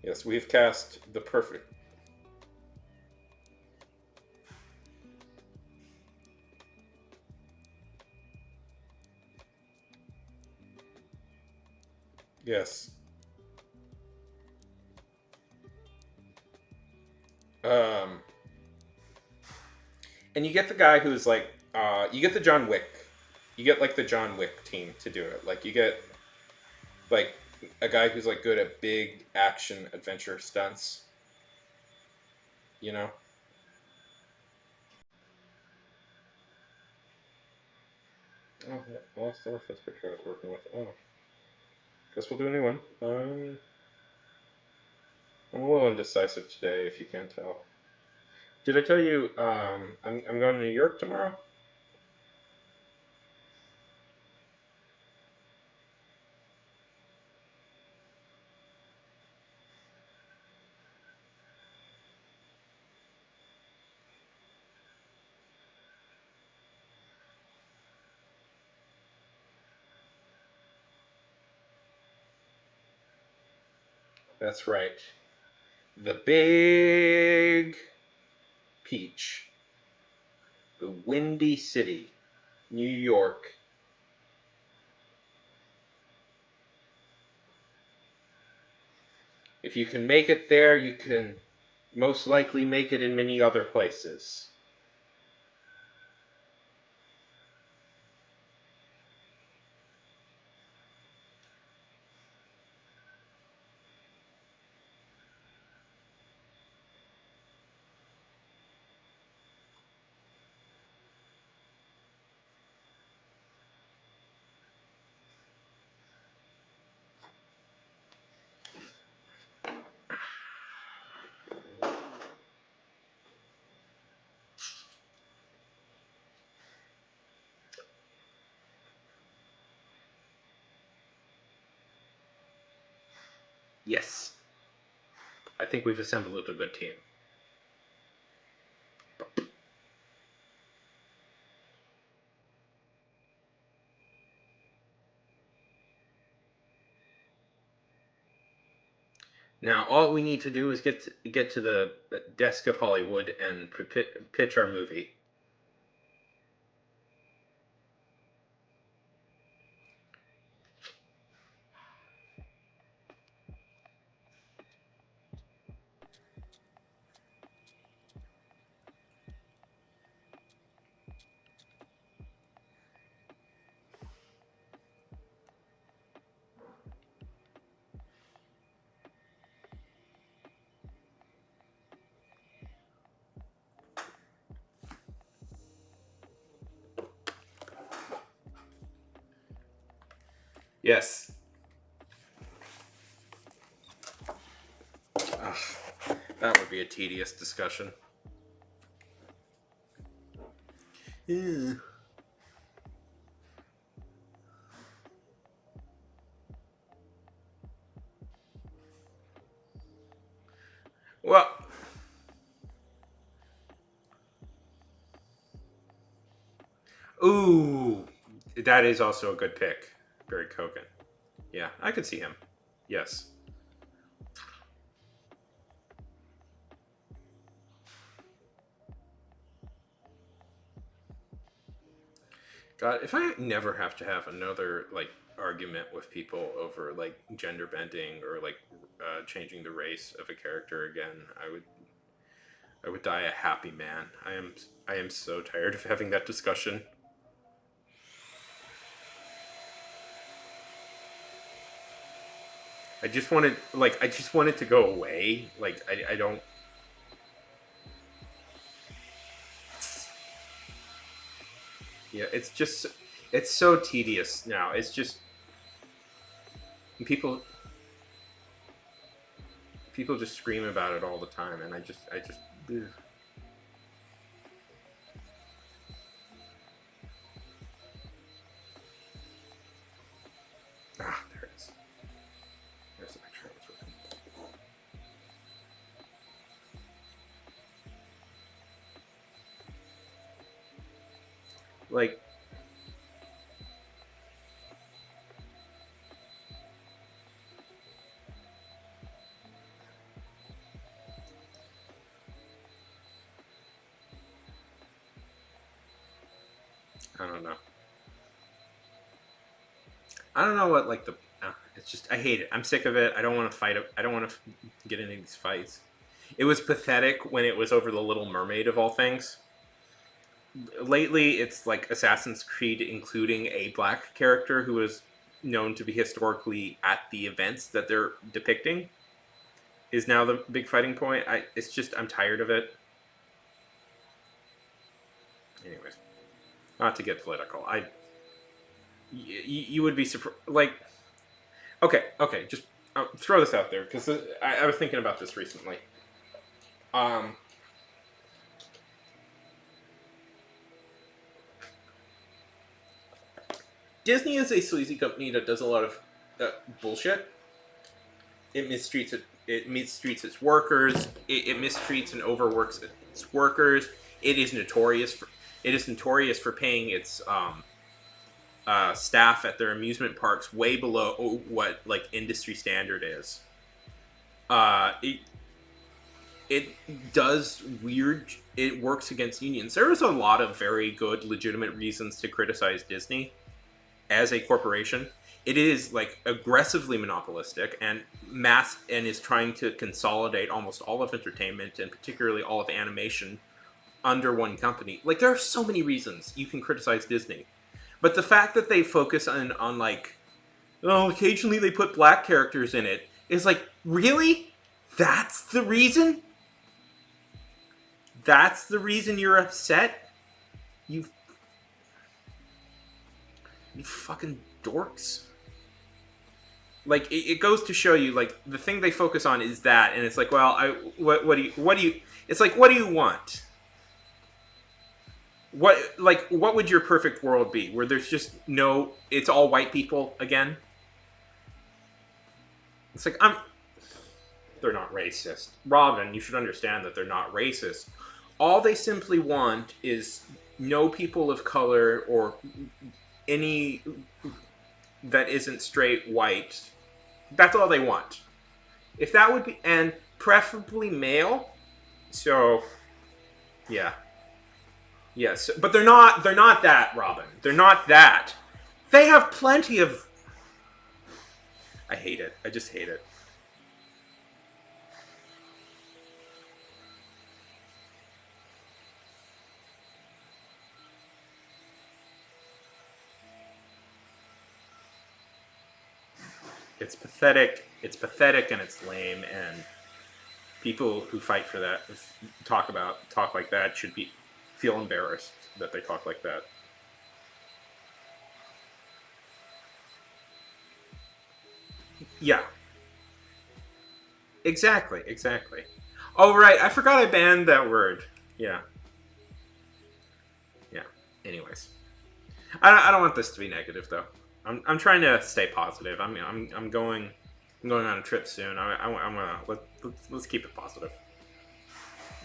yes, we've cast the perfect. Yes. Um, and you get the guy who's like, you get the John Wick, you get like the John Wick team to do it. Like you get like a guy who's like good at big action adventure stunts. You know. Oh, yeah. Well, that's the first picture I was working with. Oh, guess we'll do a new one. I'm a little indecisive today, if you can't tell. Did I tell you I'm going to New York tomorrow? That's right. The Big Peach. The Windy City, New York. If you can make it there, you can most likely make it in many other places. Yes. I think we've assembled a good team. Now, all we need to do is get to the desk of Hollywood and pitch our movie. Yes. Ugh, that would be a tedious discussion. Yeah. Well, ooh, that is also a good pick. Barry Kogan. Yeah, I could see him. Yes. God, if I never have to have another like argument with people over like gender bending or like changing the race of a character again, I would die a happy man. I am so tired of having that discussion. I just wanted to go away. Like I don't. Yeah, it's so tedious now. It's just people people just scream about it all the time, and I just. Ugh. Ah, there it is. There's the picture I was looking. Like, I don't know. I don't know what like the. It's just I hate it. I'm sick of it. I don't want to fight it. I don't want to get into these fights. It was pathetic when it was over the Little Mermaid of all things. Lately, it's like Assassin's Creed, including a black character who is known to be historically at the events that they're depicting, is now the big fighting point. It's just I'm tired of it. Anyways, not to get political. You would be surprised. Like, okay, just throw this out there because I was thinking about this recently. Um, Disney is a sleazy company that does a lot of bullshit. It mistreats it. It mistreats its workers. It mistreats and overworks its workers. It is notorious for. It is notorious for paying its staff at their amusement parks way below what like industry standard is. It does weird. It works against unions. There is a lot of very good, legitimate reasons to criticize Disney as a corporation. It is like aggressively monopolistic and is trying to consolidate almost all of entertainment and particularly all of animation under one company. Like there are so many reasons you can criticize Disney. But the fact that they focus on like, oh, occasionally they put black characters in it is like, really? That's the reason? That's the reason you're upset? You fucking dorks. Like it goes to show you, like the thing they focus on is that, and it's like, well, what do you? It's like, what do you want? What would your perfect world be? Where there's just no, it's all white people again. It's like they're not racist, Robin. You should understand that they're not racist. All they simply want is no people of color or any that isn't straight white. That's all they want. If that would be, and preferably male. So, yeah. Yes, but they're not. They're not that, Robin. They're not that. They have plenty of. I hate it. I just hate it. It's pathetic. It's pathetic and it's lame. And people who fight for that, talk like that, should be feel embarrassed that they talk like that. Yeah, exactly, exactly. Oh, right. I forgot I banned that word. Yeah, yeah. Anyways, I don't want this to be negative though. I'm trying to stay positive. I'm going on a trip soon. I'm gonna let's keep it positive.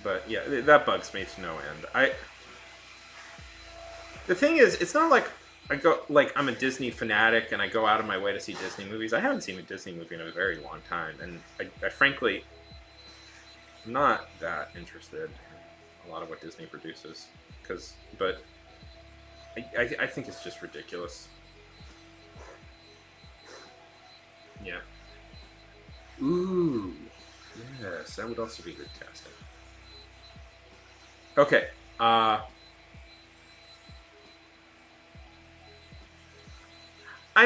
But yeah, that bugs me to no end. The thing is, it's not like I go like I'm a Disney fanatic and I go out of my way to see Disney movies. I haven't seen a Disney movie in a very long time, and I frankly I'm not that interested in a lot of what Disney produces. But I think it's just ridiculous. Yeah. Ooh. Yes, that would also be good casting. Okay. I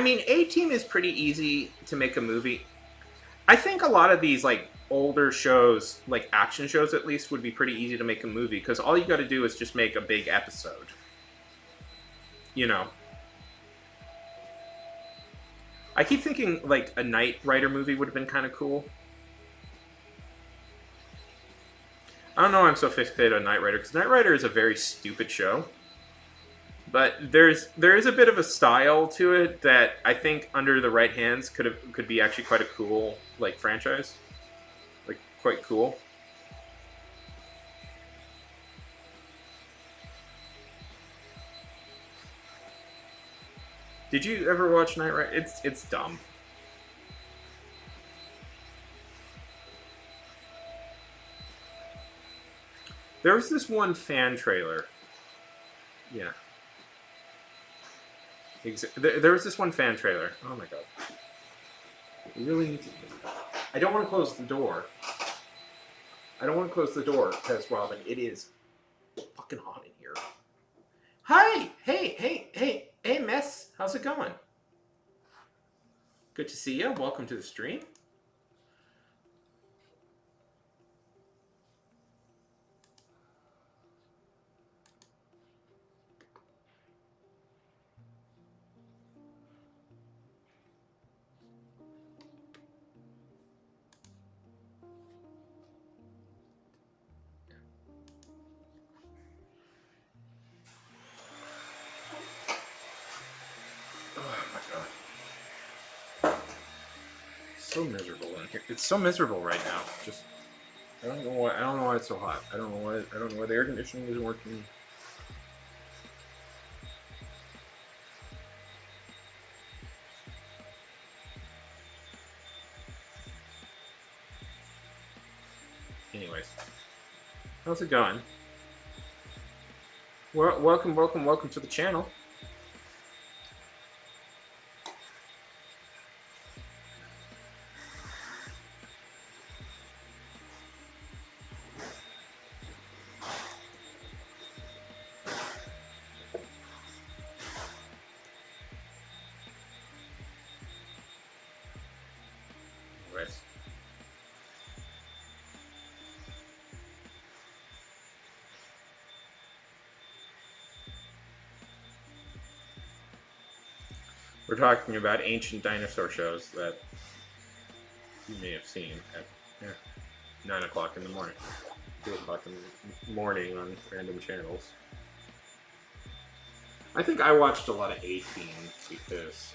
mean, A Team is pretty easy to make a movie. I think a lot of these like older shows, like action shows at least, would be pretty easy to make a movie because all you got to do is just make a big episode. You know, I keep thinking like a Knight Rider movie would have been kind of cool. I don't know why I'm so fixated on Knight Rider because Knight Rider is a very stupid show, but there is a bit of a style to it that I think under the right hands could be actually quite a cool like franchise, like quite cool. Did you ever watch Knight Rider? It's dumb. There was this one fan trailer. Yeah, there was this one fan trailer. Oh my god, you really need to. I don't want to close the door. I don't want to close the door because Robin, it is fucking hot in here. Hi, hey, Miss. How's it going? Good to see you. Welcome to the stream. Oh my god, so miserable in here. It's so miserable right now. Just I don't know why. I don't know why it's so hot. I don't know why. I don't know why the air conditioning isn't working. Anyways, how's it going? Well, welcome to the channel. Anyways. We're talking about ancient dinosaur shows that you may have seen at 9 o'clock in the morning, 2 o'clock in the morning on random channels. I think I watched a lot of A-Team because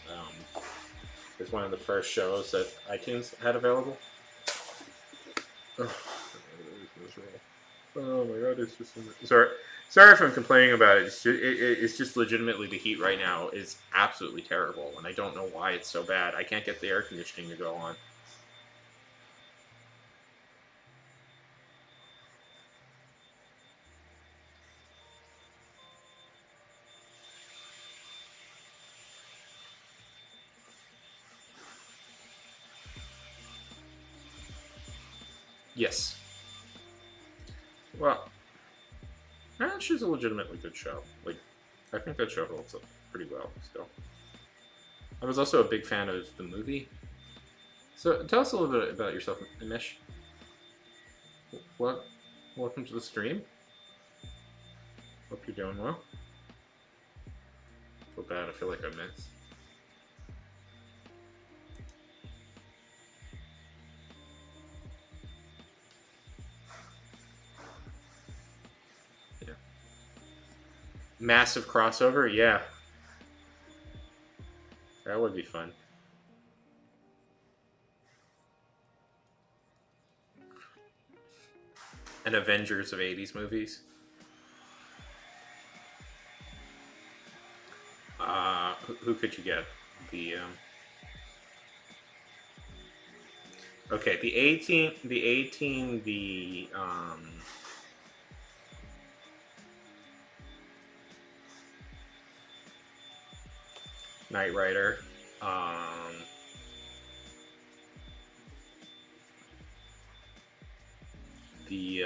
it was one of the first shows that iTunes had available. Oh, oh my god, it's just sorry if I'm complaining about it. It's just legitimately the heat right now is absolutely terrible, and I don't know why it's so bad. I can't get the air conditioning to go on. Yes. Well, she's a legitimately good show. Like, I think that show holds up pretty well still. I was also a big fan of the movie. So, tell us a little bit about yourself, Amish. What? Welcome to the stream. Hope you're doing well. I feel bad. I feel like I missed. Massive crossover, yeah. That would be fun. An Avengers of 80s movies. Who could you get? The okay, the Knight Rider, the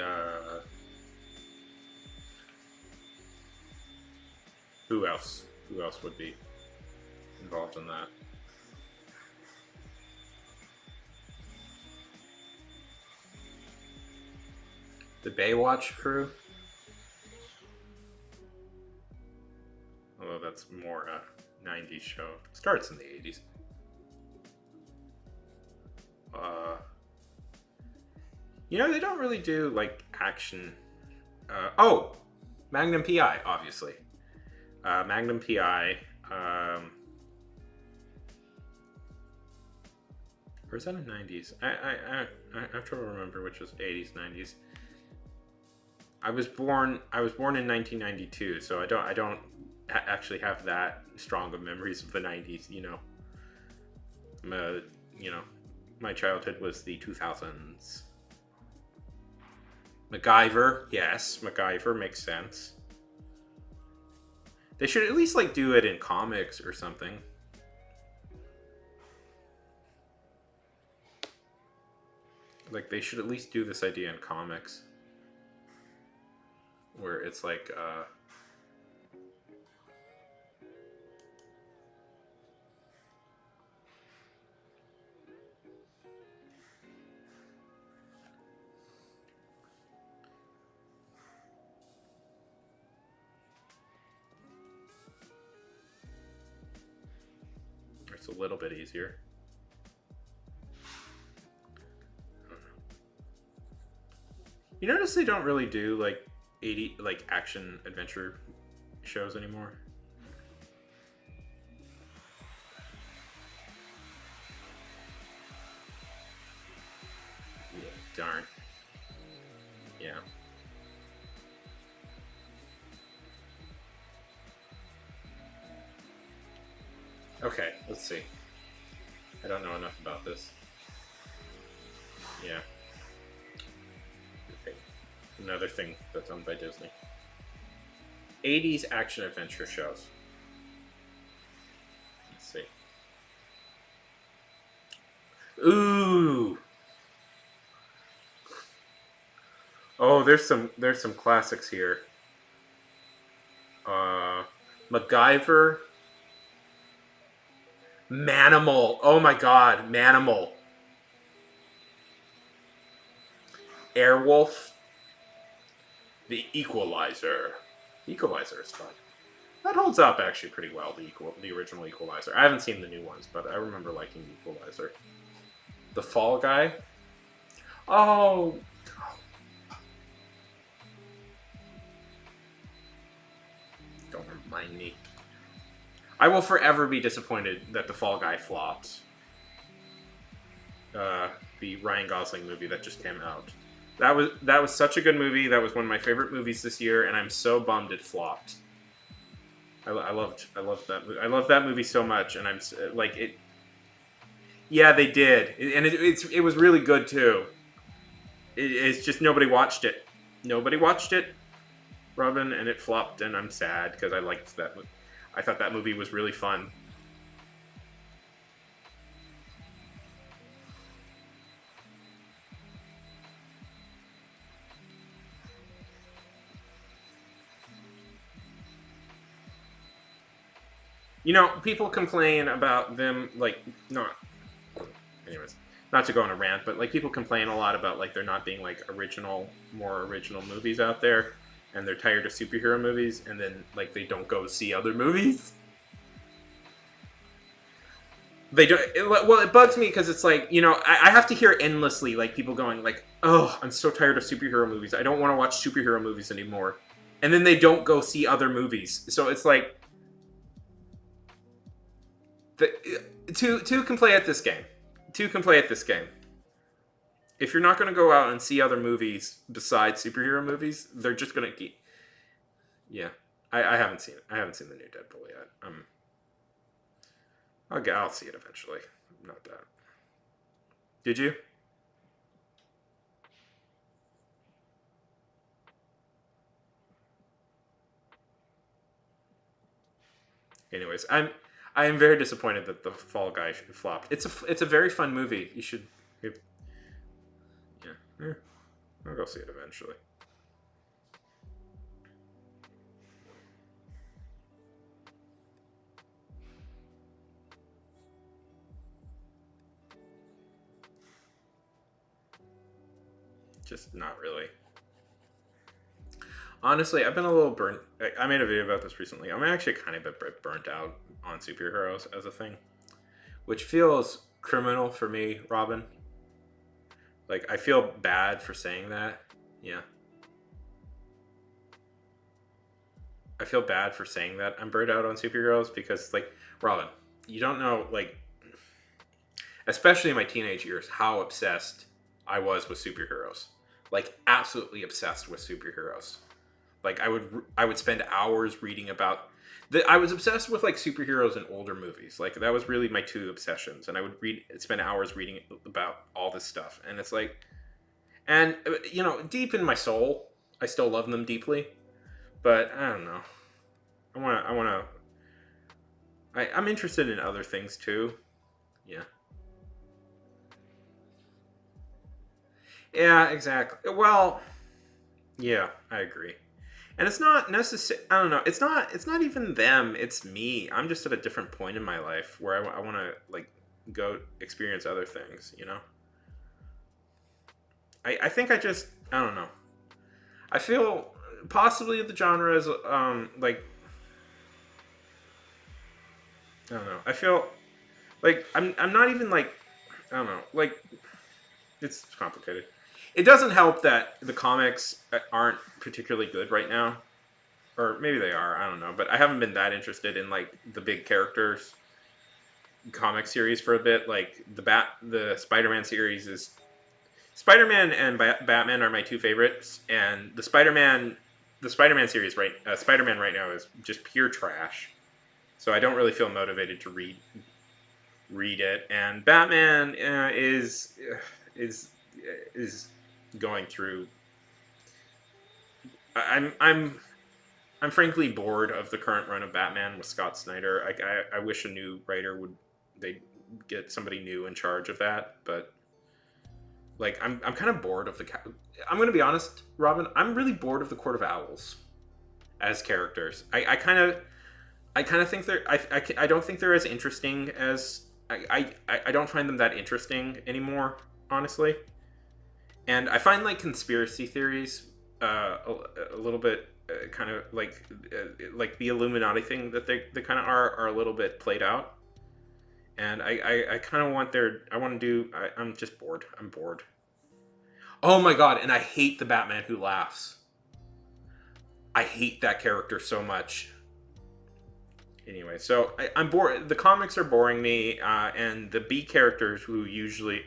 who else? Who else would be involved in that? The Baywatch crew. Although that's more a 90s show. It starts in the 80s. They don't really do like action. Oh, Magnum PI, obviously. Magnum PI. Or is that in the 90s? I have trouble remember which was 80s, 90s. I was born in 1992, so I don't actually have that strong of memories of the 90s. My childhood was the 2000s. MacGyver, yes, MacGyver makes sense. They should at least like do it in comics or something. Like they should at least do this idea in comics, where it's like it's a little bit easier. You notice they don't really do like 80 like action adventure shows anymore. Yeah, darn. Yeah. Okay, let's see. I don't know enough about this. Yeah. Okay. Another thing that's owned by Disney. 80s action adventure shows. Let's see. Ooh. Oh, there's some classics here. MacGyver. Manimal. Oh my god, Manimal. Airwolf. The Equalizer. The Equalizer is fun. That holds up actually pretty well, the original Equalizer. I haven't seen the new ones, but I remember liking the Equalizer. The Fall Guy. Oh. Don't remind me. I will forever be disappointed that The Fall Guy flopped. The Ryan Gosling movie that just came out. That was such a good movie. That was one of my favorite movies this year, and I'm so bummed it flopped. I loved that movie. I loved that movie so much, and I'm like it. Yeah, they did, and it was really good too. It's just nobody watched it. Nobody watched it, Robin, and it flopped, and I'm sad because I liked that. I thought that movie was really fun. People complain about them, like, not. Anyways, not to go on a rant, but, like, people complain a lot about, like, there not being, like, more original movies out there, and they're tired of superhero movies, and then, like, they don't go see other movies. They don't. It bugs me because it's like, I have to hear endlessly, like, people going, like, oh, I'm so tired of superhero movies. I don't want to watch superhero movies anymore. and then they don't go see other movies. So it's like the two can play at this game. Two can play at this game. If you're not going to go out and see other movies besides superhero movies, they're just going to keep. Yeah, I haven't seen it. I haven't seen the new Deadpool yet. I'll see it eventually. Not that. Did you? Anyways, I am very disappointed that the Fall Guy flopped. It's a very fun movie. You should. Yeah, I'll go see it eventually. Just not really. Honestly, I've been a little burnt. I made a video about this recently. I'm actually kind of a bit burnt out on superheroes as a thing, which feels criminal for me, Robin. Like, I feel bad for saying that. Yeah. I feel bad for saying that I'm burnt out on superheroes because, like, Robin, you don't know, like, especially in my teenage years, how obsessed I was with superheroes. Like, absolutely obsessed with superheroes. Like, I would spend hours reading about I was obsessed with like superheroes in older movies. Like that was really my two obsessions, and I would spend hours reading about all this stuff. And it's like, and you know, deep in my soul, I still love them deeply, but I don't know. I'm interested in other things too. Yeah. Yeah, exactly. Well, yeah, I agree. And it's not necessary. I don't know. It's not even them. It's me. I'm just at a different point in my life where I want to like go experience other things. You know. I think I just I don't know. I feel possibly the genre is like I don't know. I feel like I'm not even like I don't know. Like it's complicated. It doesn't help that the comics aren't particularly good right now, or maybe they are. I don't know, but I haven't been that interested in like the big characters comic series for a bit. Like the Spider-Man series is Spider-Man and Batman are my two favorites, and the Spider-Man series Spider-Man right now is just pure trash. So I don't really feel motivated to read it. And Batman is is going through. I'm frankly bored of the current run of Batman with Scott Snyder. I wish a new writer would they get somebody new in charge of that, but like I'm kind of bored of the. I'm going to be honest, Robin. I'm really bored of the Court of Owls as characters. I kind of think I don't think they're as interesting as I don't find them that interesting anymore, honestly. And I find like conspiracy theories a little bit kind of like the Illuminati thing that they kind of are a little bit played out. And I kind of want I want to do I'm just bored. I'm bored. Oh my god! And I hate the Batman who laughs. I hate that character so much. Anyway, so I'm bored. The comics are boring me, and the B characters who usually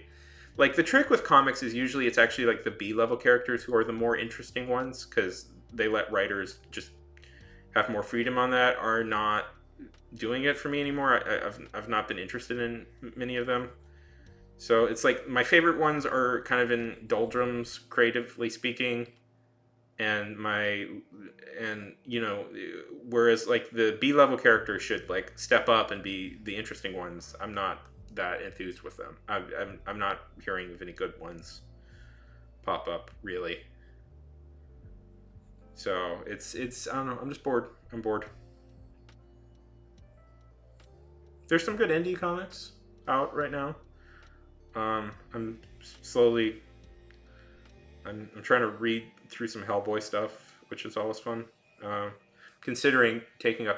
like the trick with comics is usually it's actually like the B level characters who are the more interesting ones because they let writers just have more freedom on that are not doing it for me anymore. I've not been interested in many of them. So it's like my favorite ones are kind of in doldrums, creatively speaking, and you know, whereas like the B level characters should like step up and be the interesting ones. I'm not that enthused with them. I'm not hearing of any good ones pop up really. So it's I don't know. I'm just bored. I'm bored. There's some good indie comics out right now. I'm slowly. I'm trying to read through some Hellboy stuff, which is always fun. Considering taking up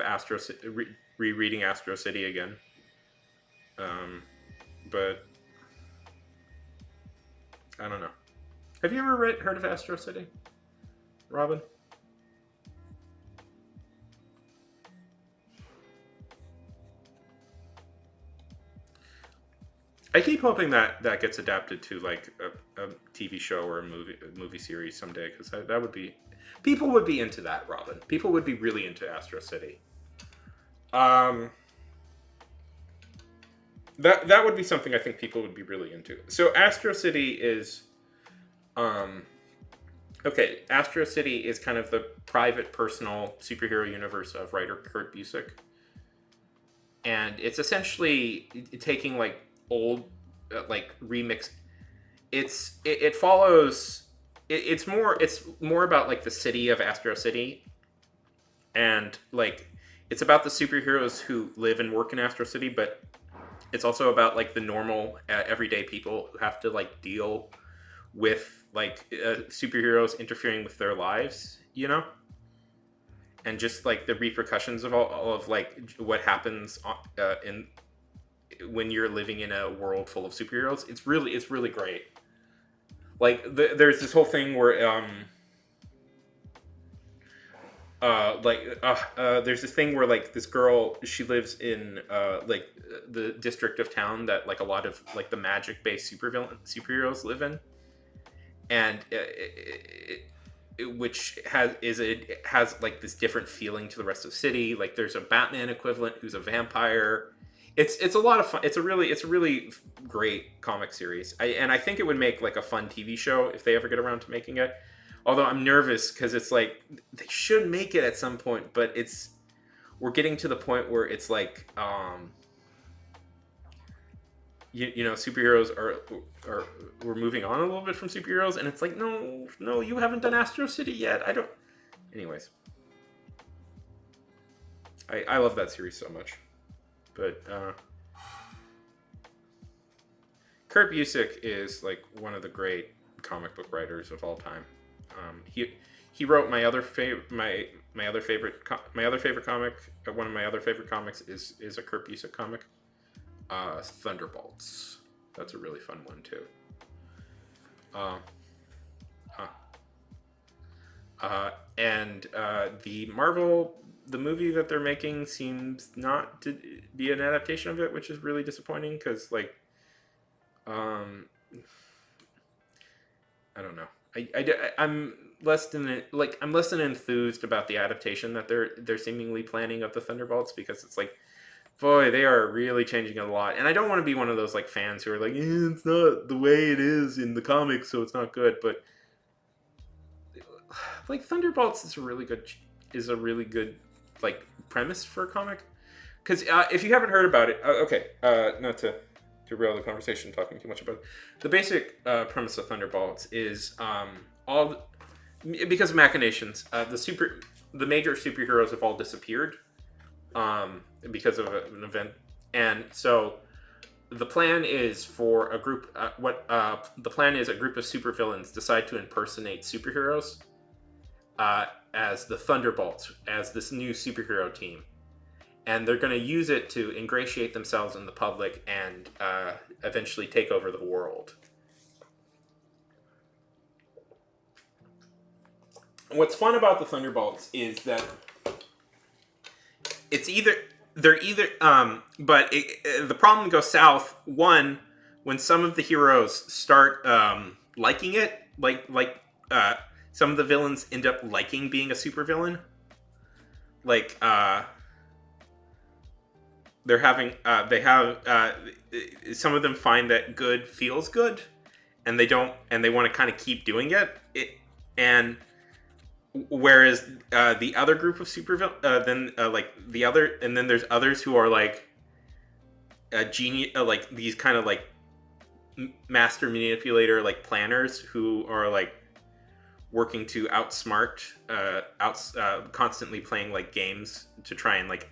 rereading Astro City again. But I don't know. Have you ever heard of Astro City, Robin? I keep hoping that that gets adapted to like a TV show or a movie series someday, because that would be, people would be into that. Robin, people would be really into Astro City. Um, that would be something I think people would be really into. So Astro City is, um, okay. Astro City is kind of the private, personal superhero universe of writer Kurt Busiek, and it's essentially taking like old, like remix. It follows. It's more about like the city of Astro City, and like it's about the superheroes who live and work in Astro City, but it's also about like the normal everyday people who have to like deal with like superheroes interfering with their lives, you know, and just like the repercussions of all of like what happens in when you're living in a world full of superheroes. It's really great. Like there's this whole thing where there's this thing where like this girl, she lives in like the district of town that like a lot of like the magic based superheroes live in, and which it has like this different feeling to the rest of the city. Like there's a Batman equivalent who's a vampire. It's a lot of fun. It's a really great comic series. I think it would make like a fun TV show if they ever get around to making it. Although I'm nervous because it's like they should make it at some point, but we're getting to the point where it's like you know, superheroes are we're moving on a little bit from superheroes, and it's like no, you haven't done Astro City yet. I don't. Anyways, I love that series so much, but Kurt Busiek is like one of the great comic book writers of all time. He wrote my other favorite my other favorite comic. One of my other favorite comics is a Kurt Busiek comic, Thunderbolts. That's a really fun one too. Uh, and the movie that they're making seems not to be an adaptation of it, which is really disappointing because like, I don't know. I'm less than I'm less than enthused about the adaptation that they're seemingly planning of the Thunderbolts, because it's like, boy, they are really changing a lot, and I don't want to be one of those like fans who are like, it's not the way it is in the comics, so it's not good. But like Thunderbolts is a really good like premise for a comic, because if you haven't heard about it, okay, not to derail the conversation talking too much about it. The basic premise of Thunderbolts is all because of machinations. The major superheroes have all disappeared because of an event, and so the plan is for a group. The plan is a group of supervillains decide to impersonate superheroes as the Thunderbolts, as this new superhero team, and they're going to use it to ingratiate themselves in the public and eventually take over the world. What's fun about the Thunderbolts is that it's either they're either but the problem goes south one when some of the heroes start liking it, some of the villains end up liking being a supervillain, like they're having they have some of them find that good feels good, and they want to kind of keep doing it, and whereas the other group of then there's others who are like genius, like these kind of like master manipulator like planners who are like working to outsmart constantly playing like games to try and like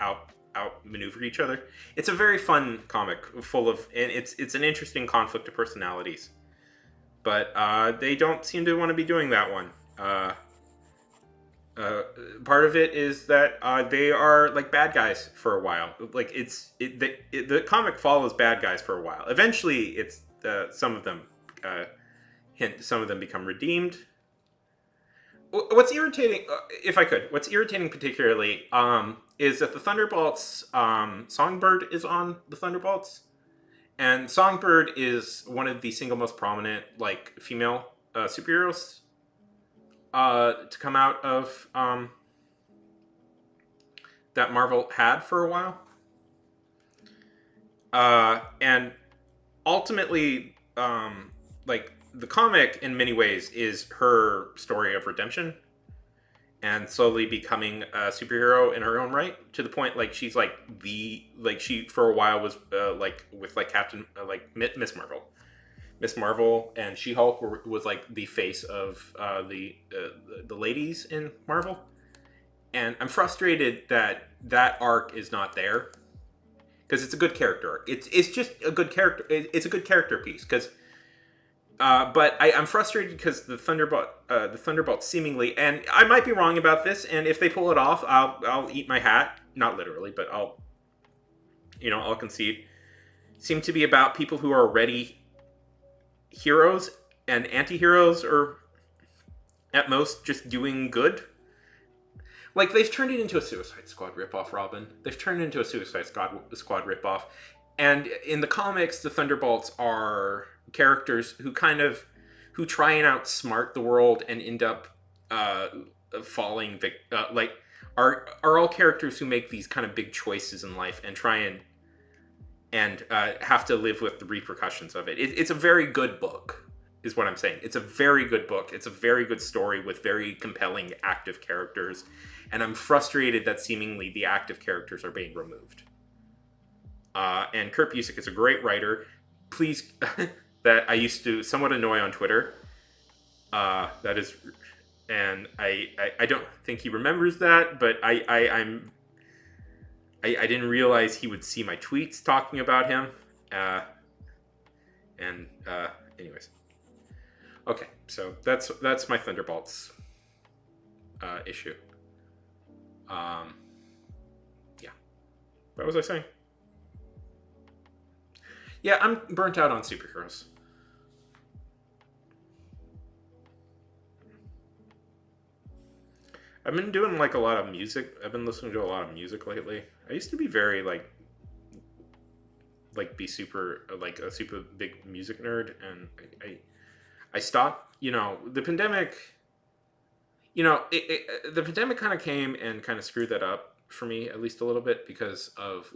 outmaneuver each other. It's a very fun comic full of, and it's an interesting conflict of personalities, but they don't seem to want to be doing that one. Part of it is that they are like bad guys for a while. Like the comic follows bad guys for a while. Eventually, it's some of them become redeemed. What's irritating, what's irritating particularly is that the Thunderbolts Songbird is on the Thunderbolts, And Songbird is one of the single most prominent like female superheroes to come out of that Marvel had for a while. And ultimately, like the comic in many ways is her story of redemption and slowly becoming a superhero in her own right, to the point like she's like she for a while was like with like Captain like Miss Marvel and She Hulk was like the face of the ladies in Marvel, and I'm frustrated that that arc is not there because it's a good character. It's just a good character. It's a good character piece because. But I'm frustrated because the Thunderbolt seemingly, and I might be wrong about this, and if they pull it off, I'll eat my hat. Not literally, but I'll concede. Seem to be about people who are already heroes and anti-heroes, or at most just doing good. Like they've turned it into a Suicide Squad ripoff, Robin. They've turned it into a Suicide Squad ripoff, and in the comics, the Thunderbolts are characters who try and outsmart the world and end up falling like are all characters who make these kind of big choices in life and try and have to live with the repercussions of it. It's a very good book is what I'm saying. It's a very good book. It's a very good story with very compelling active characters, and I'm frustrated that seemingly the active characters are being removed. And Kurt Busiek is a great writer. Please that I used to somewhat annoy on Twitter. That is, and I don't think he remembers that, but I didn't realize he would see my tweets talking about him. Anyways, okay, so that's my Thunderbolts issue. Yeah, what was I saying? Yeah, I'm burnt out on superheroes. I've been doing like a lot of music. I've been listening to a lot of music lately. I used to be very be super like a super big music nerd, and I stopped. The pandemic. The pandemic kind of came and kind of screwed that up for me, at least a little bit, because of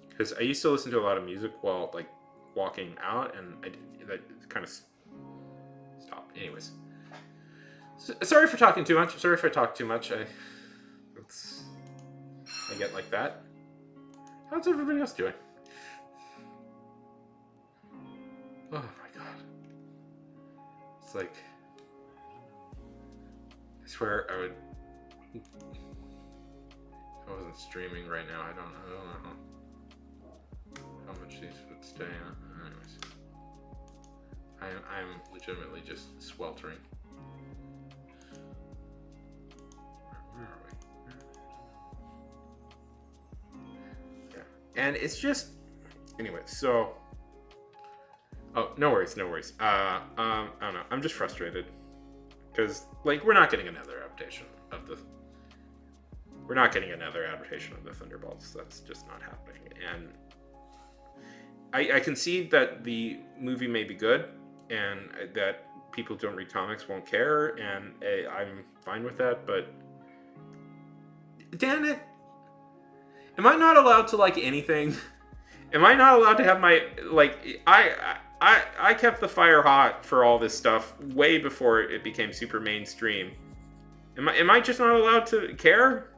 because I used to listen to a lot of music while like walking out, and that kind of stopped. Anyways, sorry for talking too much. Sorry if I talk too much. I get like that. How's everybody else doing? Oh my god, it's like I swear I would. If I wasn't streaming right now, I don't know how much these would stay on. Anyways, I'm legitimately just sweltering. Where are we? Yeah, and it's just anyway. So, oh, no worries. I don't know. I'm just frustrated because like we're not getting another adaptation of the. We're not getting another adaptation of the Thunderbolts. That's just not happening, and. I concede that the movie may be good and that people who don't read comics won't care, and I'm fine with that, but damn it, am I not allowed to like anything? Am I not allowed to have my I kept the fire hot for all this stuff way before it became super mainstream. Am I just not allowed to care?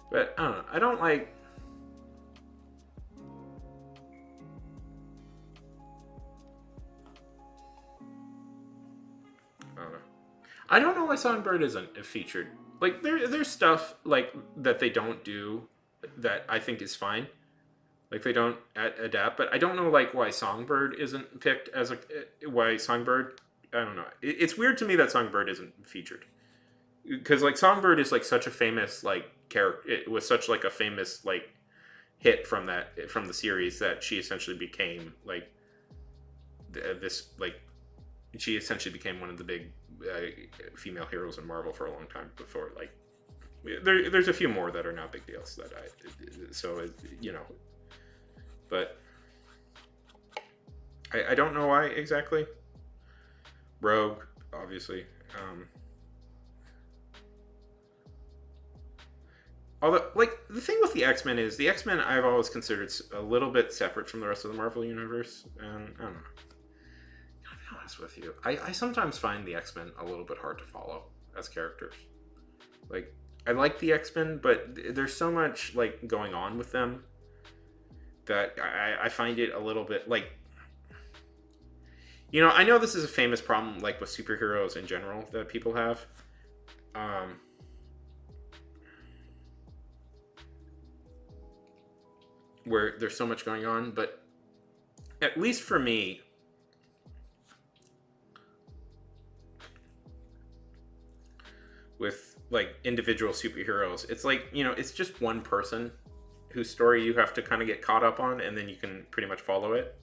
But I don't know. I don't like. I don't know. I don't know why Songbird isn't featured. Like there's stuff like that they don't do that I think is fine. Like they don't adapt, but I don't know like why Songbird isn't picked as why Songbird. I don't know. It's weird to me that Songbird isn't featured. because like Songbird is like such a famous like character. It was such like a famous like hit from the series that she essentially became like this like she essentially became one of the big female heroes in Marvel for a long time before like there's a few more that are now big deals that I so it, you know, but I don't know why exactly. Rogue, obviously. Although, like, the thing with the X-Men is the X-Men I've always considered a little bit separate from the rest of the Marvel universe, and I don't know. I'll be honest with you, I sometimes find the X-Men a little bit hard to follow as characters. Like, I like the X-Men, but there's so much like going on with them that I find it a little bit like, you know, I know this is a famous problem like with superheroes in general that people have. Um, where there's so much going on, but at least for me, with like individual superheroes, it's like, you know, it's just one person whose story you have to kind of get caught up on, and then you can pretty much follow it.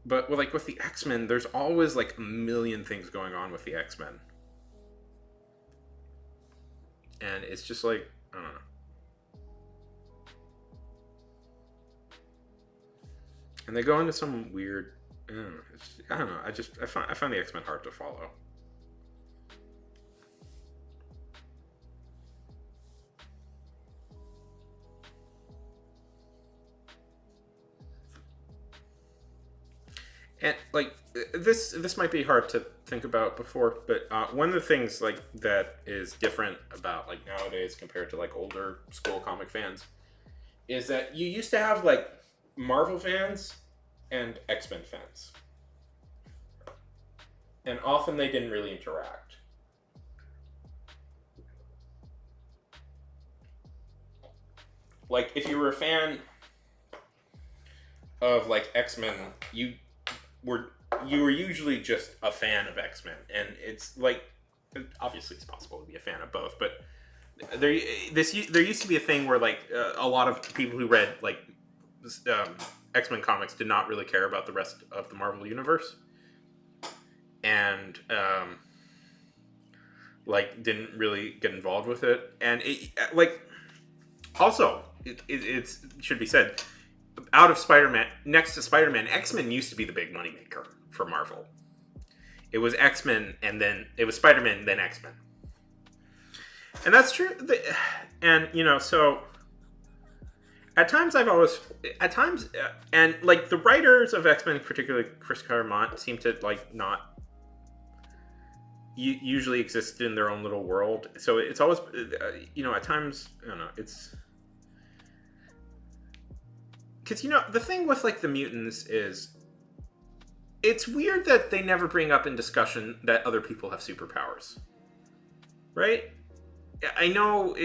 But with, like with the X-Men, there's always like a million things going on with the X-Men, and it's just like I don't know. And they go into some weird. I don't know. I find the X-Men hard to follow. And like this might be hard to think about before, but one of the things like that is different about like nowadays compared to like older school comic fans is that you used to have like Marvel fans and X-Men fans, and often they didn't really interact. Like if you were a fan of like X-Men, were you were usually just a fan of X-Men, and it's like obviously it's possible to be a fan of both, but there used to be a thing where like a lot of people who read like X-Men comics did not really care about the rest of the Marvel universe, and like didn't really get involved with it, and it like also it should be said, out of Spider-Man, next to Spider-Man, X-Men used to be the big moneymaker for Marvel. It was X-Men, and then it was Spider-Man, then X-Men, and that's true. And you know, so at times and like the writers of X-Men, particularly Chris Claremont, seem to like not usually exist in their own little world. So it's always, you know, at times I don't know. It's because, you know, the thing with like the mutants is it's weird that they never bring up in discussion that other people have superpowers, right? I know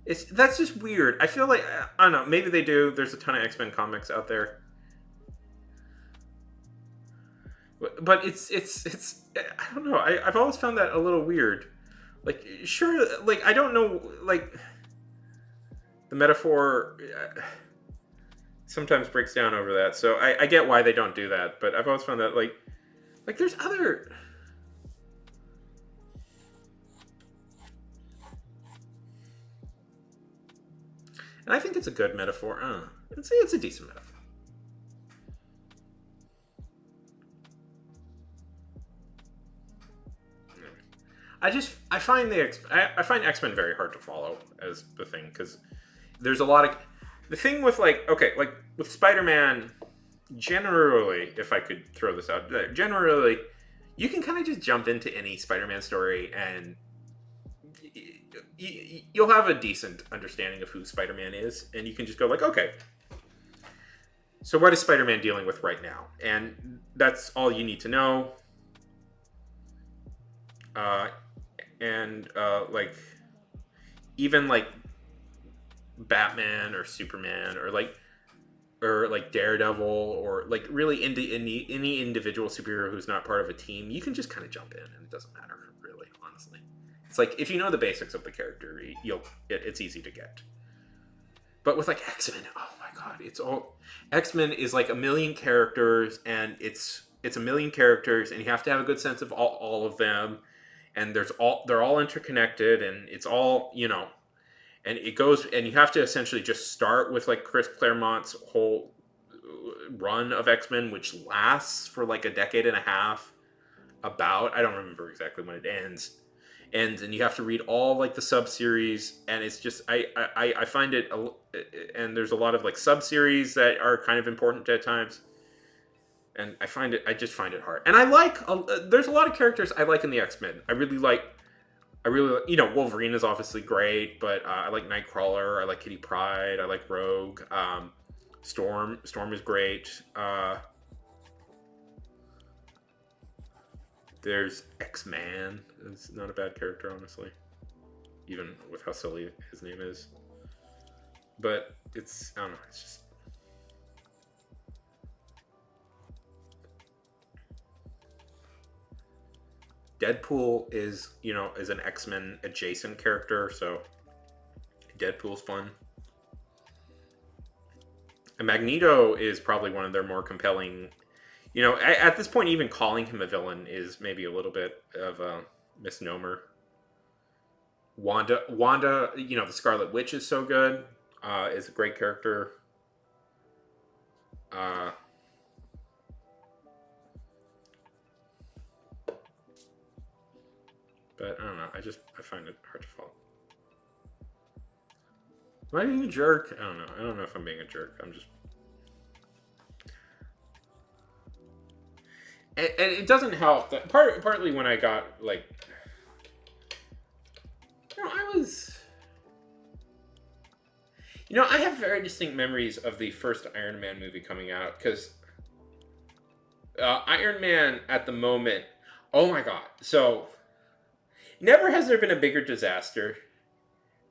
it's that's just weird. I feel like I don't know. Maybe they do. There's a ton of X-Men comics out there, but it's I don't know. I've always found that a little weird. Like, sure, like I don't know, like the metaphor sometimes breaks down over that. So I get why they don't do that, but I've always found that like there's other. And I think it's a good metaphor. It's a decent metaphor. I find I find X-Men very hard to follow as the thing, because there's a lot of the thing with like with Spider-Man. Generally, if I could throw this out, generally you can kind of just jump into any Spider-Man story and you'll have a decent understanding of who Spider-Man is, and you can just go like, okay, so what is Spider-Man dealing with right now? And that's all you need to know. Like even like Batman or Superman or like or like Daredevil, or like really into any individual superhero who's not part of a team, you can just kind of jump in and it doesn't matter really, honestly. It's like if you know the basics of the character, it's easy to get. But with like X-Men, oh my god, it's all X-Men is like a million characters, and it's a million characters, and you have to have a good sense of all of them, and they're all interconnected, and it's all, and it goes, and you have to essentially just start with like Chris Claremont's whole run of X-Men, which lasts for like a decade and a half. About, I don't remember exactly when it ends, and you have to read all like the sub series, and it's just I find it, and there's a lot of like sub series that are kind of important at times, and I just find it hard. And I like there's a lot of characters I like in the X-Men. I really, Wolverine is obviously great, but I like Nightcrawler, I like Kitty Pryde, I like Rogue, Storm is great. There's X-Man. It's not a bad character, honestly, even with how silly his name is. But I don't know, it's just... Deadpool is an X-Men adjacent character, so Deadpool's fun. And Magneto is probably one of their more compelling... at this point, even calling him a villain is maybe a little bit of a misnomer. Wanda, the Scarlet Witch is so good. Is a great character. But I don't know. I find it hard to follow. Am I being a jerk? I don't know. I don't know if I'm being a jerk. I'm just... And it doesn't help that partly when I got like... I was... I have very distinct memories of the first Iron Man movie coming out, because Iron Man at the moment... Oh my god. So... Never has there been a bigger disaster